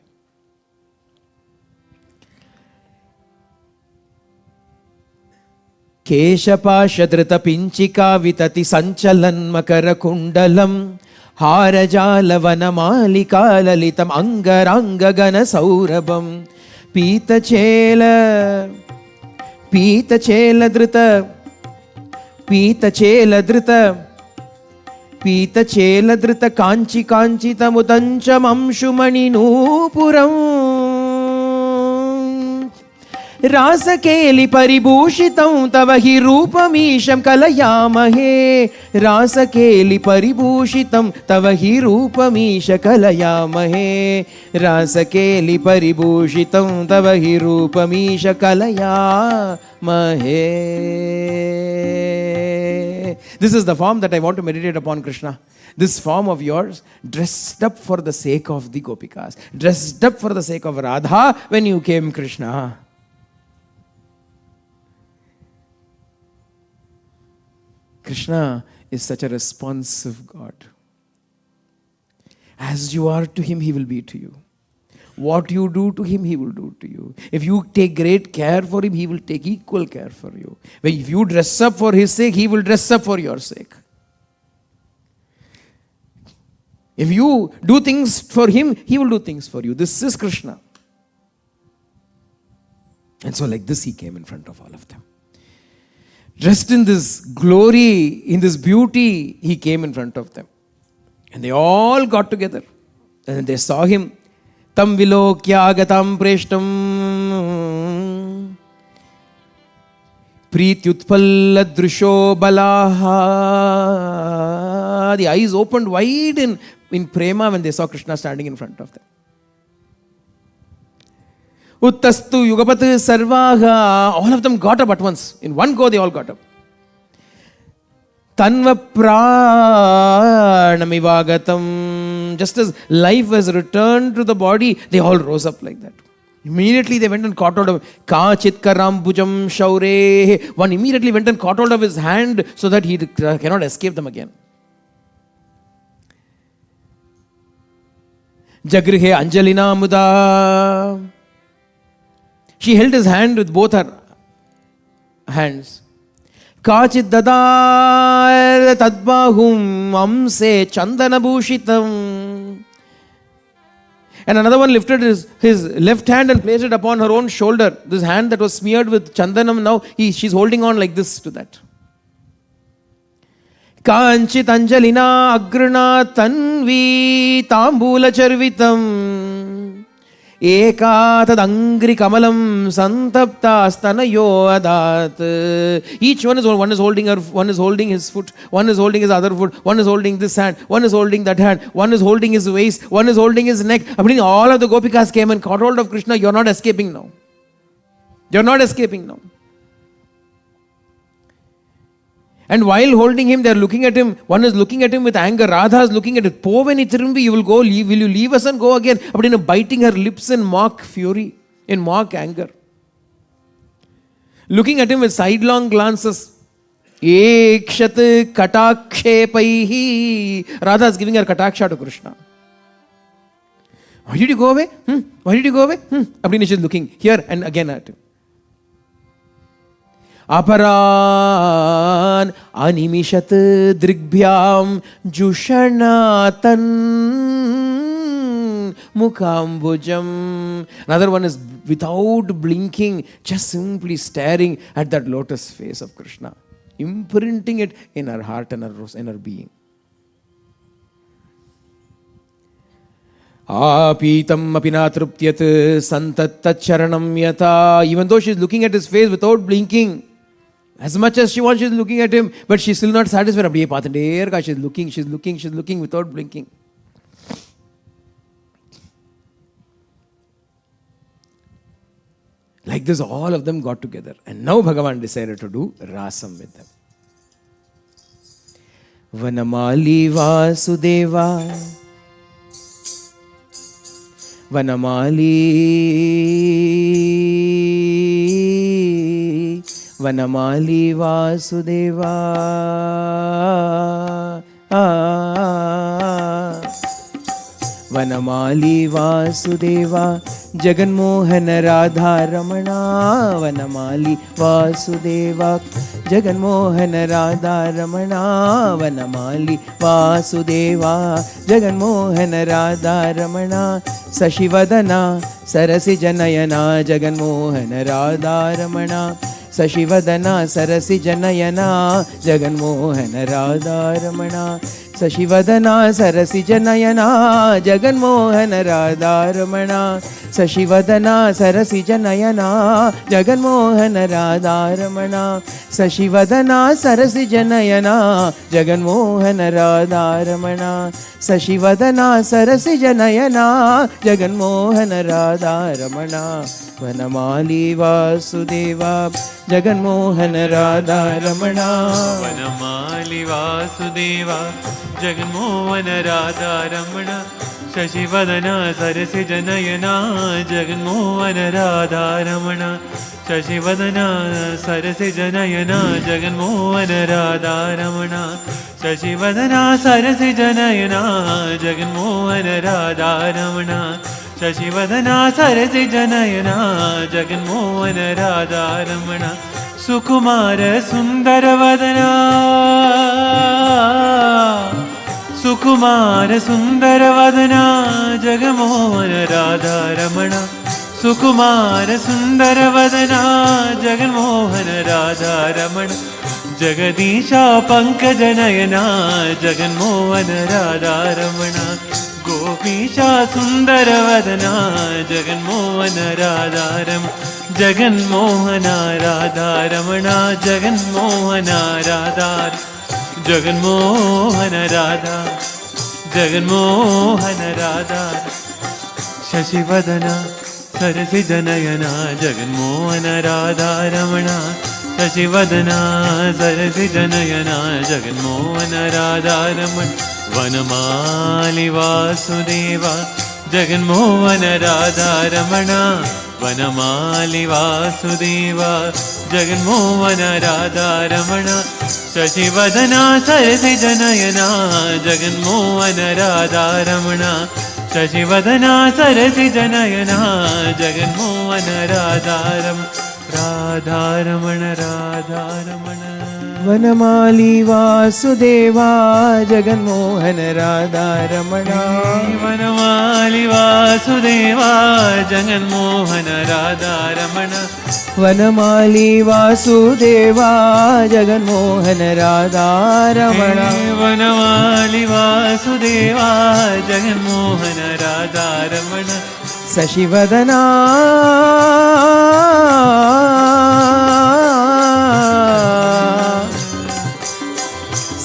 Keshapashadrita pinchika vitati sanchalan makara kundalam harajala vanamalika lalitam angaranga gana saurabam pitachela Pita-chela-drita kanchi-kanchitamutancham-amshumaninu-puram Rasa-keli-paribhushitam tavahi rupamisham kalayamahe Rasa-keli-paribhushitam tavahi rupamisha kalayamahe Rasa-keli-paribhushitam tavahi rupamisha kalayamahe. This is the form that I want to meditate upon, Krishna. This form of yours, dressed up for the sake of the Gopikas, dressed up for the sake of Radha when you came, Krishna. Krishna is such a responsive God. As you are to him, he will be to you. What you do to him, he will do to you. If you take great care for him, he will take equal care for you. If you dress up for his sake, he will dress up for your sake. If you do things for him, he will do things for you. This is Krishna. And so like this, he came in front of all of them. Dressed in this glory, in this beauty, he came in front of them. And they all got together. And they saw him. Tam vilokya agatam preshtam Prityutpalla drusho balaha. The eyes opened wide in prema when they saw Krishna standing in front of them. Uttastu yugapat sarvaha. All of them got up at once. In one go, they all got up. Tanva pranamivagatam. Just as life was returned to the body, they all rose up like that. Immediately they went and caught hold of Kachitkaram bhujam shaure. One immediately went and caught hold of his hand so that he cannot escape them again. Jagrihe Anjalina Muda. She held his hand with both her hands. Kachit dadar tadbahum amse chandana bhushitam. And another one lifted his left hand and placed it upon her own shoulder. This hand that was smeared with chandanam, now she's holding on like this to that. Kanchit anjalina agrana tanvi tambula charvitam. Eka tadangri kamalam santapta stanayo adat. Each one is holding her, one is holding his foot, one is holding his other foot, one is holding this hand, one is holding that hand, one is holding his waist, one is holding his neck. All of the Gopikas came and caught hold of Krishna. You're not escaping now. You're not escaping now. And while holding him, they are looking at him. One is looking at him with anger. Radha is looking at it. Poveni Tirumbi, you will go, will you leave us and go again? Biting her lips in mock fury. in mock anger. Looking at him with sidelong glances. Ekshat katakshepaihi. Radha is giving her kataksha to Krishna. Why did you go away? Why did you go away? Abdina is looking here and again at him. Aparan animishat drigbhyam jushanatan mukambujam. Another one is without blinking, just simply staring at that lotus face of Krishna, imprinting it in her heart and in her being. Apitam apinatruptyat santattacharanam yata. Even though she is looking at his face without blinking, as much as she wants, she is looking at him, but she is still not satisfied. She is looking without blinking. Like this, all of them got together. And now Bhagavan decided to do rasam with them. Vanamali Vasudeva. Vanamali Vasudeva. Vanamali Vasudeva. Jaganmohan Radha Ramana. Vanamali Vasudeva. Jaganmohan Radha Ramana. Vanamali Vasudeva. Jaganmohan Radha Ramana. Sashivadana Sarasi Janayana. Jaganmohan Radha Ramana. Sashivadana Sarasi Janayana. Jaganmohan Radha Ramana. Sashivadana Sarasi Janayana. Jaganmohan Radha Ramana. Sashivadana Sarasi Janayana. Jaganmohan Radha Ramana. Sashivadana Sarasi Janayana. Jaganmohan Radha Ramana. Sashivadana Sarasi Janayana. Jaganmohan Radha Ramana. Vanamali Vasudeva. Jaganmohan Radha Ramana. Vanamali Vasudeva. Jaganmohan Radha Ramana. Shashivadana Sarasi Janayana. Jaganmohan Radha Ramana. Shashivadana Sarasi Janayana. Jaganmohan Radha Ramana. Shashivadana Sarasi Janayana. Jaganmohan Radha Ramana. Shashivadana Sarasi Janayana. Jaganmohan Radha Ramana. Sukumara Sundaravadana. Sukumara Sundaravadana. Jaganmohan Radha Ramana. Sukumara Sundaravadana. Jaganmohan Radha Ramana. Jagadisha Pankajanayana. Jaganmohan Radha Ramana. Gopisha Sundaravadana. Jaganmohan Radha Ramana. Jaganmohan Radha Ramana. Jaganmohan Radha. Jaganmohan Radha. Jaganmohan Radha. Shashivadana Sarasi Janayana. Jaganmohan Radha Ramana. Shashivadana Sarasi Janayana. Jaganmohan Radha Ramana. Vanamali Vasudeva. Jaganmohan Radha Ramana. Vanamali Vasudeva. Jaganmohan Radha Ramana. Shashivadana Sarasi Janayana. Jaganmohan Radha Ramana. Shashivadana Sarasi Janayana. Jaganmohan Radha Ramana. Radha Ramana. Radha Ramana. Vanamali Vasudeva. Jaganmohan Radha Ramana. Vanamali Vasudeva. Jaganmohan Radha Ramana. Vanamali Vasudeva. Jaganmohan Radha Ramana. Vanamali Vasudeva. Jaganmohan Radha Ramana. Sashivadana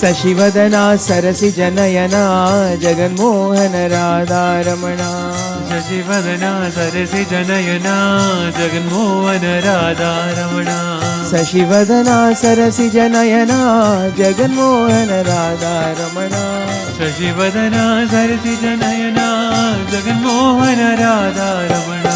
Sashivadana Sarasi Janayana. Jaganmohan Radha Ramana. Sashivadana Sarasi Janayana. Jaganmohan Radha Ramana. Sashivadana Sarasi Janayana. Jaganmohan Radha Ramana. Shashivadana Sarasi Janayana. Jaganmohan Radha Ramana.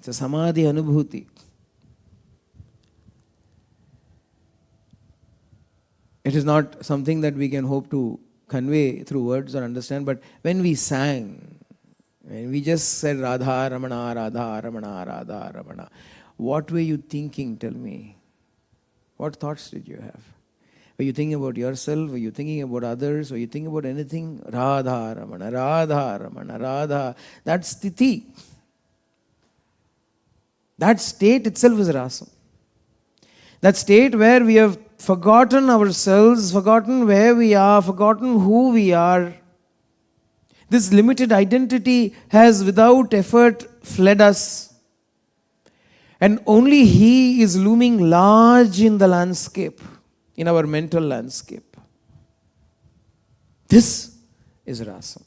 It's a samadhi anubhuti. It is not something that we can hope to convey through words or understand, but when we sang, when we just said Radha Ramana, Radha Ramana, Radha Ramana, what were you thinking? Tell me. What thoughts did you have? Were you thinking about yourself? Were you thinking about others? Were you thinking about anything? Radha Ramana, Radha Ramana, Radha. That's sthiti. That state itself is rasa. That state where we have forgotten ourselves, forgotten where we are, forgotten who we are. This limited identity has without effort fled us. And only He is looming large in the landscape, in our mental landscape. This is rasa.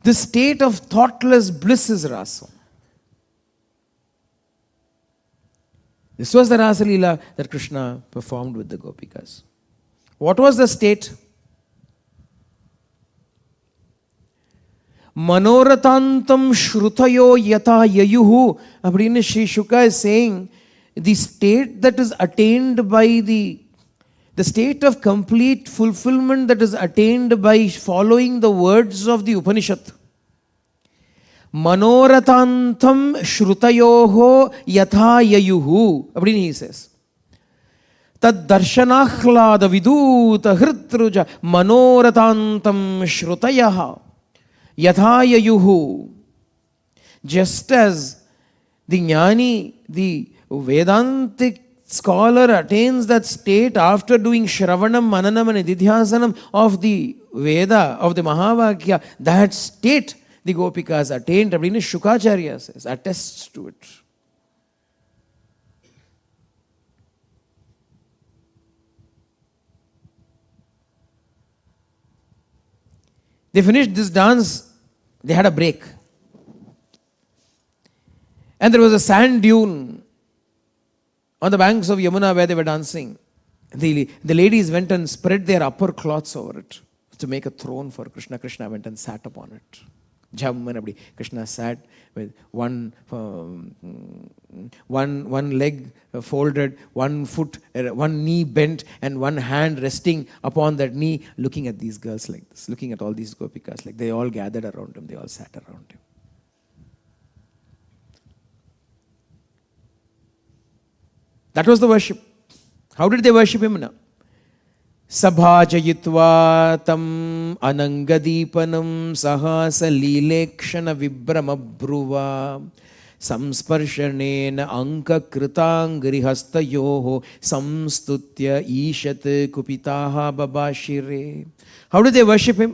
This state of thoughtless bliss is rasa. This was the Rasa Leela that Krishna performed with the Gopikas. What was the state? Manoratantam shrutayo yata yayuhu. Abdina Sri Shuka is saying, the state that is attained by the state of complete fulfillment that is attained by following the words of the Upanishad. Manoratantam shrutayoho yatha yayuhu. Abdini he says. Tad darshanakhlada viduta hritruja manoratantam shrutayaha yatha yayuhu. Just as the jnani, the Vedantic scholar attains that state after doing Shravanam, Mananam and Nididhyasanam of the Veda, of the Mahavakya, that state the Gopikas attained. Abdina Shukacharya says, attests to it. They finished this dance, they had a break. And there was a sand dune on the banks of Yamuna where they were dancing. The ladies went and spread their upper cloths over it to make a throne for Krishna. Krishna went and sat upon it. Jam and abdi. Krishna sat with one leg folded, one foot, one knee bent, and one hand resting upon that knee, looking at these girls like this, looking at all these Gopikas, like they all gathered around him, they all sat around him. That was the worship. How did they worship him now? Sabhajayitva tam anangadipanam sahasa lilekshana vibramabhruva samsparshanena anka kritangri hastayoho samstutya ishat kupitaha babashire. How did they worship him?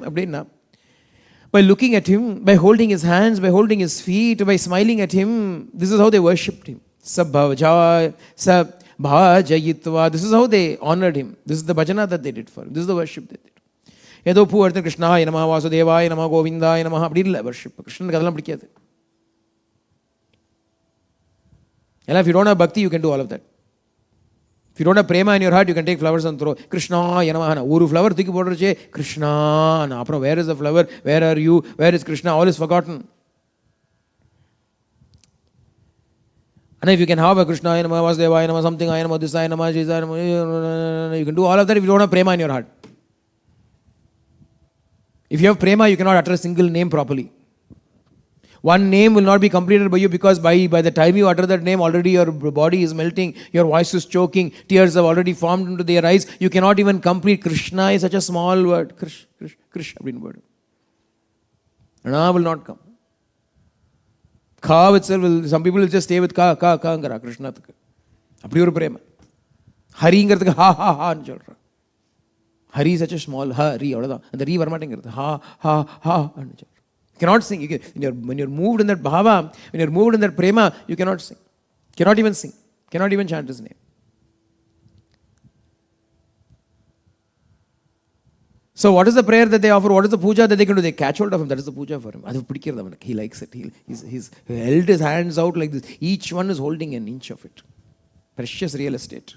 By looking at him, by holding his hands, by holding his feet, by smiling at him. This is how they worshipped him. Sabhajayitva. This is how they honored him. This is the bhajana that they did for him. This is the worship they did. Yedo Poovarthan Krishnaya Namaha Vasudevaya Namaha Govindaya Namaha. Apdi illa worship. Krishna kadhalam pidikathu. If you don't have bhakti, you can do all of that. If you don't have prema in your heart, you can take flowers and throw. Krishnaya Namaha. Oru flower thiki podrache. Krishna. Where is the flower? Where are you? Where is Krishna? All is forgotten. And if you can have a Krishna, Vasudevaya, something, this, you can do all of that if you don't have prema in your heart. If you have prema, you cannot utter a single name properly. One name will not be completed by you because by the time you utter that name, already your body is melting, your voice is choking, tears have already formed into their eyes. You cannot even complete. Krishna is such a small word. Krish, word. Rana will not come. Ka itself will, some people will just stay with ka, Krishna. Apdi oru prema. Hari ingiradhukku ha nu solra. Hari is such a small hari, avladha. And the ri varmatingiradhu. Ha nu solra. You cannot sing. When you're moved in that bhava, when you're moved in that prema, you cannot sing. Cannot even sing. Cannot even chant his name. So what is the prayer that they offer? What is the puja that they can do? They catch hold of him. That is the puja for him. He likes it. He's held his hands out like this. Each one is holding an inch of it. Precious real estate.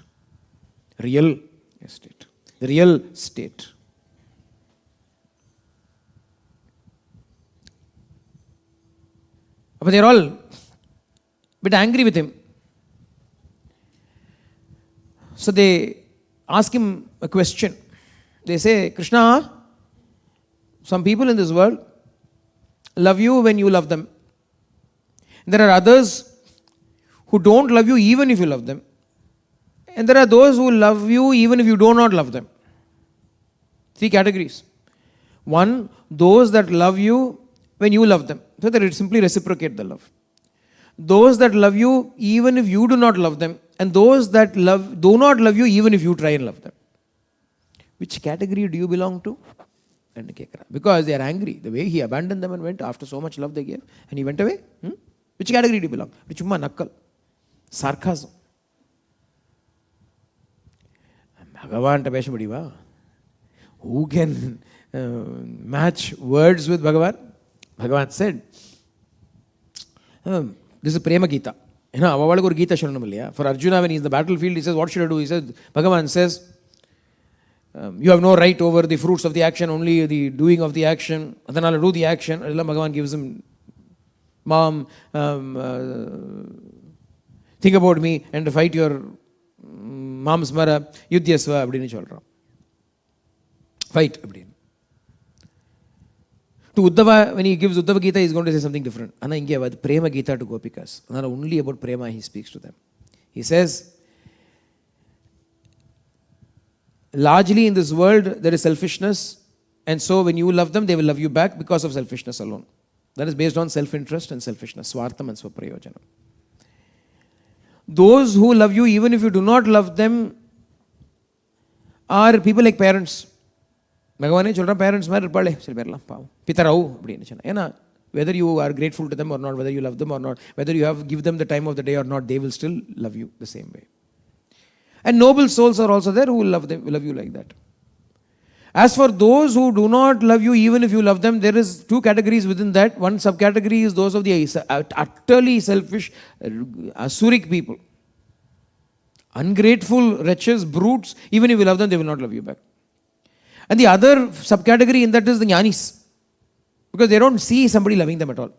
Real estate. The real state. But they're all a bit angry with him. So they ask him a question. They say, Krishna, some people in this world love you when you love them. There are others who don't love you even if you love them. And there are those who love you even if you do not love them. 3 categories. 1, those that love you when you love them. So that it simply reciprocate the love. Those that love you even if you do not love them. And those that do not love you even if you try and love them. Which category do you belong to? Because they are angry. The way he abandoned them and went after so much love they gave. And he went away. Which category do you belong? Chumma nakkal. Sarcasm. Bhagavan tapeshmadiva. Who can match words with Bhagavan? Bhagavan said, this is Prema Gita. For Arjuna, when he is in the battlefield, he says, what should I do? He says, Bhagavan says, you have no right over the fruits of the action, only the doing of the action. Then I'll do the action. Bhagavan gives him, Mom, think about me and fight your mom's mara, yudhyasva, abdini cholra. Fight, abdini. To Uddhava, when he gives Uddhava Gita, he is going to say something different. Anna inge avad Prema Gita to Gopikas. Anna only about Prema he speaks to them. He says, largely in this world there is selfishness, and so when you love them, they will love you back because of selfishness alone. That is based on self-interest and selfishness, swartham and swaprayojanam. Those who love you even if you do not love them are people like parents. Bhagavane children parents mari irpale sila perla pavam pitarau appdinu சொன்னா ஏனா whether you are grateful to them or not, whether you love them or not, whether you have give them the time of the day or not, they will still love you the same way. And noble souls are also there who will love you like that. As for those who do not love you even if you love them, there is 2 categories within that. One subcategory is those of the utterly selfish asuric people, ungrateful wretches, brutes. Even if you love them, they will not love you back. And the other subcategory in that is the jnanis, because they don't see somebody loving them at all.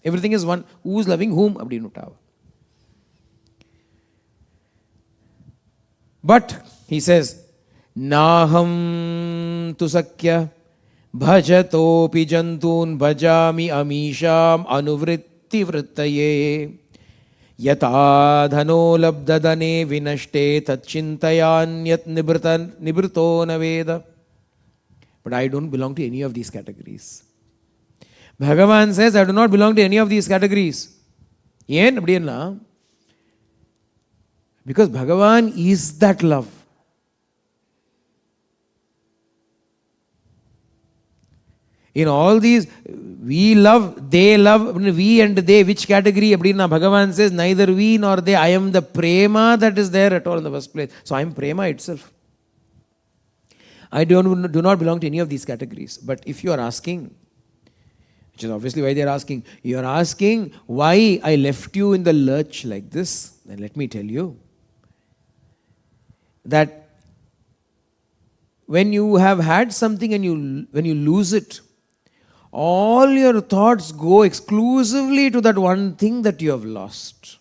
Everything is one. Who is loving whom? But he says, Naham tusakya bhajatopi jantun bhajami amisham anuvritti vrittaye yata dhano labdadane vinashte tachintayanyat nibrito naveda. But I don't belong to any of these categories. Bhagavan says, I do not belong to any of these categories. Yen? Because Bhagavan is that love. In all these, we love, they love, we and they, which category? Bhagavan says, neither we nor they. I am the prema that is there at all in the first place. So I am prema itself. I do not belong to any of these categories. But if you are asking, which is obviously why they are asking, you are asking why I left you in the lurch like this, then let me tell you that when you have had something and when you lose it, all your thoughts go exclusively to that one thing that you have lost.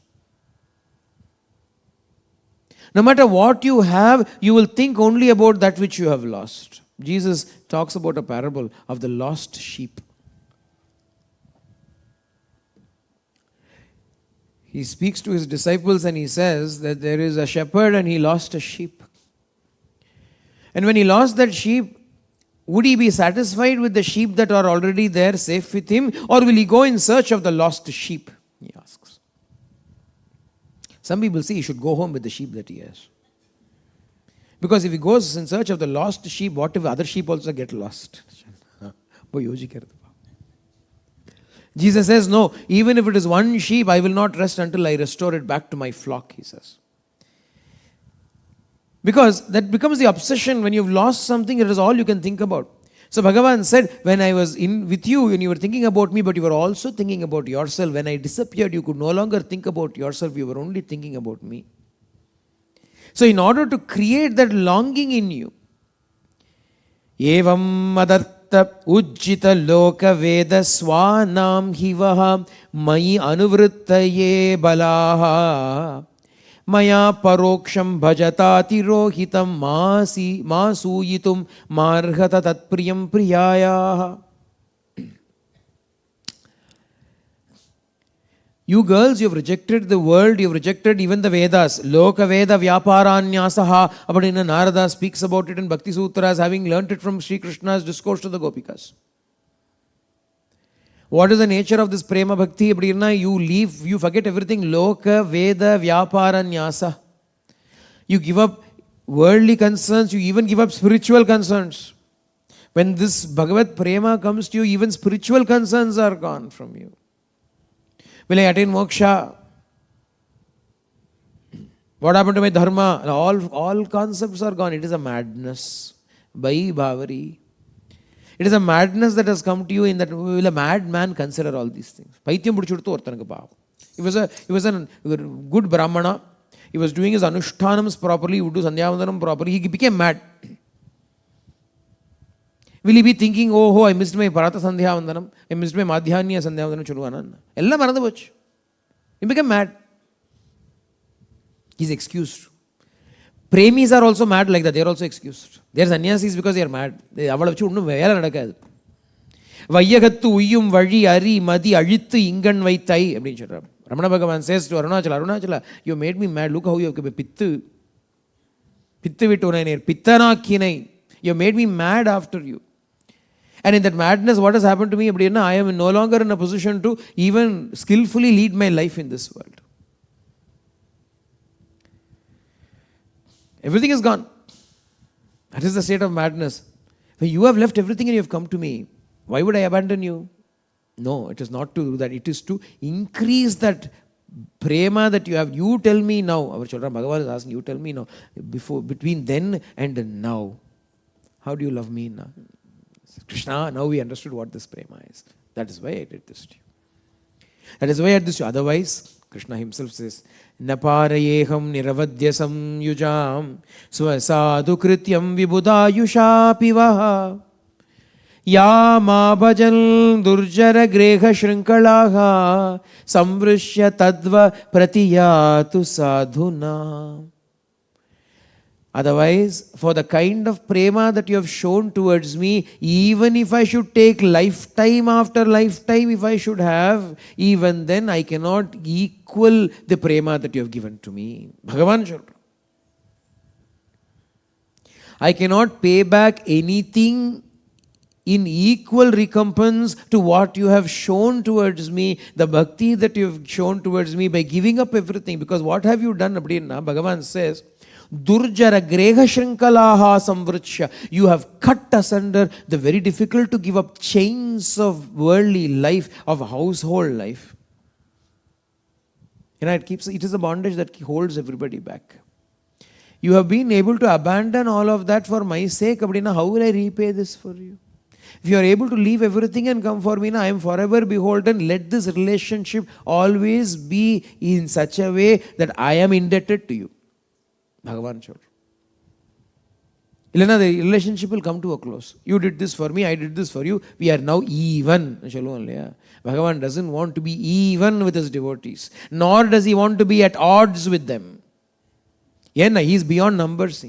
No matter what you have, you will think only about that which you have lost. Jesus talks about a parable of the lost sheep. He speaks to his disciples and he says that there is a shepherd and he lost a sheep. And when he lost that sheep, would he be satisfied with the sheep that are already there safe with him, or will he go in search of the lost sheep? He asks. Some people say he should go home with the sheep that he has. Because if he goes in search of the lost sheep, what if other sheep also get lost? Jesus says, no, even if it is one sheep, I will not rest until I restore it back to my flock, he says. Because that becomes the obsession. When you've lost something, it is all you can think about. So Bhagavan said, when I was in with you, and you were thinking about me, but you were also thinking about yourself. When I disappeared, you could no longer think about yourself. You were only thinking about me. So in order to create that longing in you, evam Satta ujjita loka veda swanam hivaha mai anuvrittaye balaha maya paroksham bhajatati rohitam masuyitum marhata tatpriyam priyaya. You girls, you have rejected the world, you have rejected even the Vedas. Loka Veda Vyaparanyasaha. Abadina Narada speaks about it in Bhakti Sutras, having learnt it from Sri Krishna's discourse to the Gopikas. What is the nature of this Prema Bhakti? Abadina, you leave, you forget everything. Loka Veda Vyaparanyasa. You give up worldly concerns, you even give up spiritual concerns. When this Bhagavad Prema comes to you, even spiritual concerns are gone from you. Will I attain moksha? What happened to my dharma? All concepts are gone. It is a madness. Bai Bhavari. It is a madness that has come to you in that will a madman consider all these things. Paityam pudichudtu orthanakku paavam. He was a good brahmana. He was doing his anushtanams properly. He would do sandhyavandanam properly. He became mad. Will he be thinking, oh, I missed my Parata Sandhyavandanam, I missed my Madhyanya Sandhyavandanam Chuluvanan? Ella Marandaboch. He became mad. He's excused. Premis are also mad like that. They are also excused. They are sannyasis because they are mad. They avalachu unnu vera nadakadu. Vayyagattu uyyum vazhi ari madi azhittu ingan vaithai appdi solrar. Ramana Bhagavan says to Arunachala, you made me mad. Look how you have become pittu vittu unai pittanakkinai. You made me mad after you. And in that madness, what has happened to me? I am no longer in a position to even skillfully lead my life in this world. Everything is gone. That is the state of madness. When you have left everything and you have come to me, why would I abandon you? No, it is not to do that. It is to increase that prema that you have. You tell me now. Our children, Bhagavan is asking, you tell me now. Between then and now, how do you love me now? Krishna, now we understood what this prema is. That is why I did this to you. That is why I did this to you. Otherwise, Krishna himself says, Naparayeham niravadhyasam yujam swasadu krityam vibudayusha pivaha ya ma bhajan durjara greha shrinkalaha samvrishya tadva pratiyatu sadhuna. Otherwise, for the kind of prema that you have shown towards me, even if I should take lifetime after lifetime, if I should have, even then I cannot equal the prema that you have given to me. Bhagavan Shurra. I cannot pay back anything in equal recompense to what you have shown towards me, the bhakti that you have shown towards me by giving up everything. Because what have you done? Bhagavan says, Durjara greha shrinkalaha samvritsha. You have cut asunder the very difficult to give up chains of worldly life, of household life. It is a bondage that holds everybody back. You have been able to abandon all of that for my sake. How will I repay this for you? If you are able to leave everything and come for me, I am forever beholden. Let this relationship always be in such a way that I am indebted to you. Bhagavan Chor. The relationship will come to a close. You did this for me, I did this for you. We are now even. Bhagavan doesn't want to be even with his devotees. Nor does he want to be at odds with them. He is beyond numbers.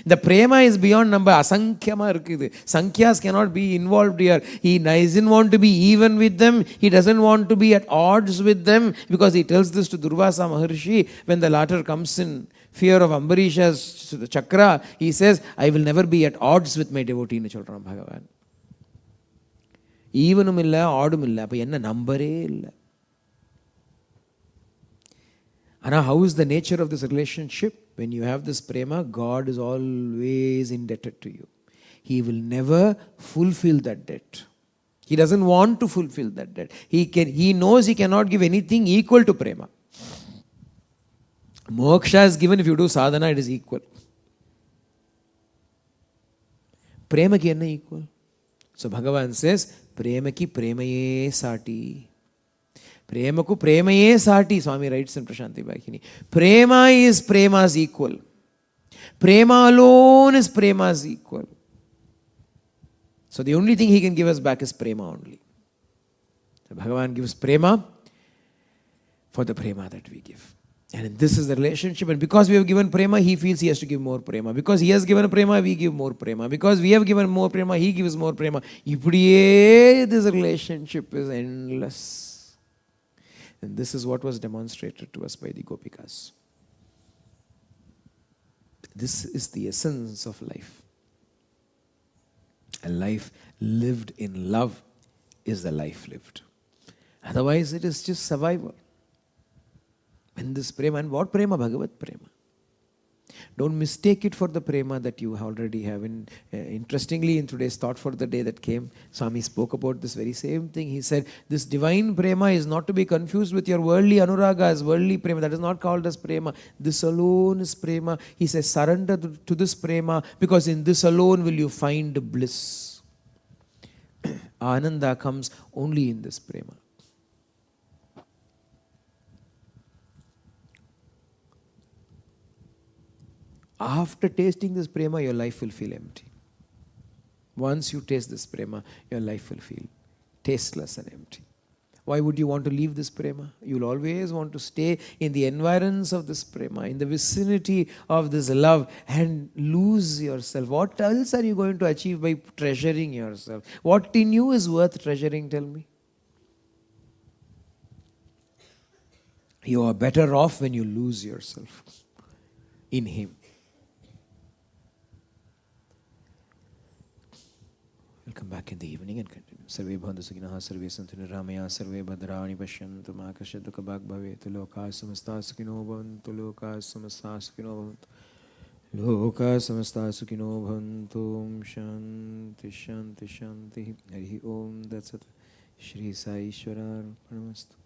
The prema is beyond number. Sankhya's cannot be involved here. He doesn't want to be even with them. He doesn't want to be at odds with them. Because he tells this to Durvasa Maharshi when the latter comes in fear of Ambarisha's chakra. He says, I will never be at odds with my devotee. Bhagavan. Evenum illa, oddum illa. Appa enna numbere illa. Anna, how is the nature of this relationship? When you have this prema, God is always indebted to you. He will never fulfill that debt. He doesn't want to fulfill that debt. He knows he cannot give anything equal to prema. Moksha is given if you do sadhana, it is equal. Prema ki enna equal? So Bhagavan says, prema ki premaye sati. Premaku premaye sati, Swami writes in Prashanti Bhakini. Prema is prema's equal. Prema alone is prema's equal. So the only thing he can give us back is prema only. So Bhagavan gives prema for the prema that we give. And this is the relationship. And because we have given prema, he feels he has to give more prema. Because he has given prema, we give more prema. Because we have given more prema, he gives more prema. Ippadiye this relationship is endless. And this is what was demonstrated to us by the Gopikas. This is the essence of life. A life lived in love is the life lived. Otherwise, it is just survival. And this prema, and what prema? Bhagavat prema. Don't mistake it for the prema that you already have. And interestingly, in today's thought for the day that came, Swami spoke about this very same thing. He said, this divine prema is not to be confused with your worldly anuragas, worldly prema. That is not called as prema. This alone is prema. He says, surrender to this prema, because in this alone will you find bliss. Ananda comes only in this prema. After tasting this prema, your life will feel empty. Once you taste this prema, your life will feel tasteless and empty. Why would you want to leave this prema? You'll always want to stay in the environs of this prema, in the vicinity of this love, and lose yourself. What else are you going to achieve by treasuring yourself? What in you is worth treasuring, tell me? You are better off when you lose yourself in him. We'll come back in the evening and continue. Sarve bhantu sukhinaha sarve santu niramaya sarve bhadrani pashyantu ma kashyat dukha bhag bhavet loka samasta sukhino bhavantu loka samasta sukhino bhavantu loka samasta sukhino bhavantu om shanti shanti shanti. Hari om. That's it. Shri Sai Ishwara Arpanamastu.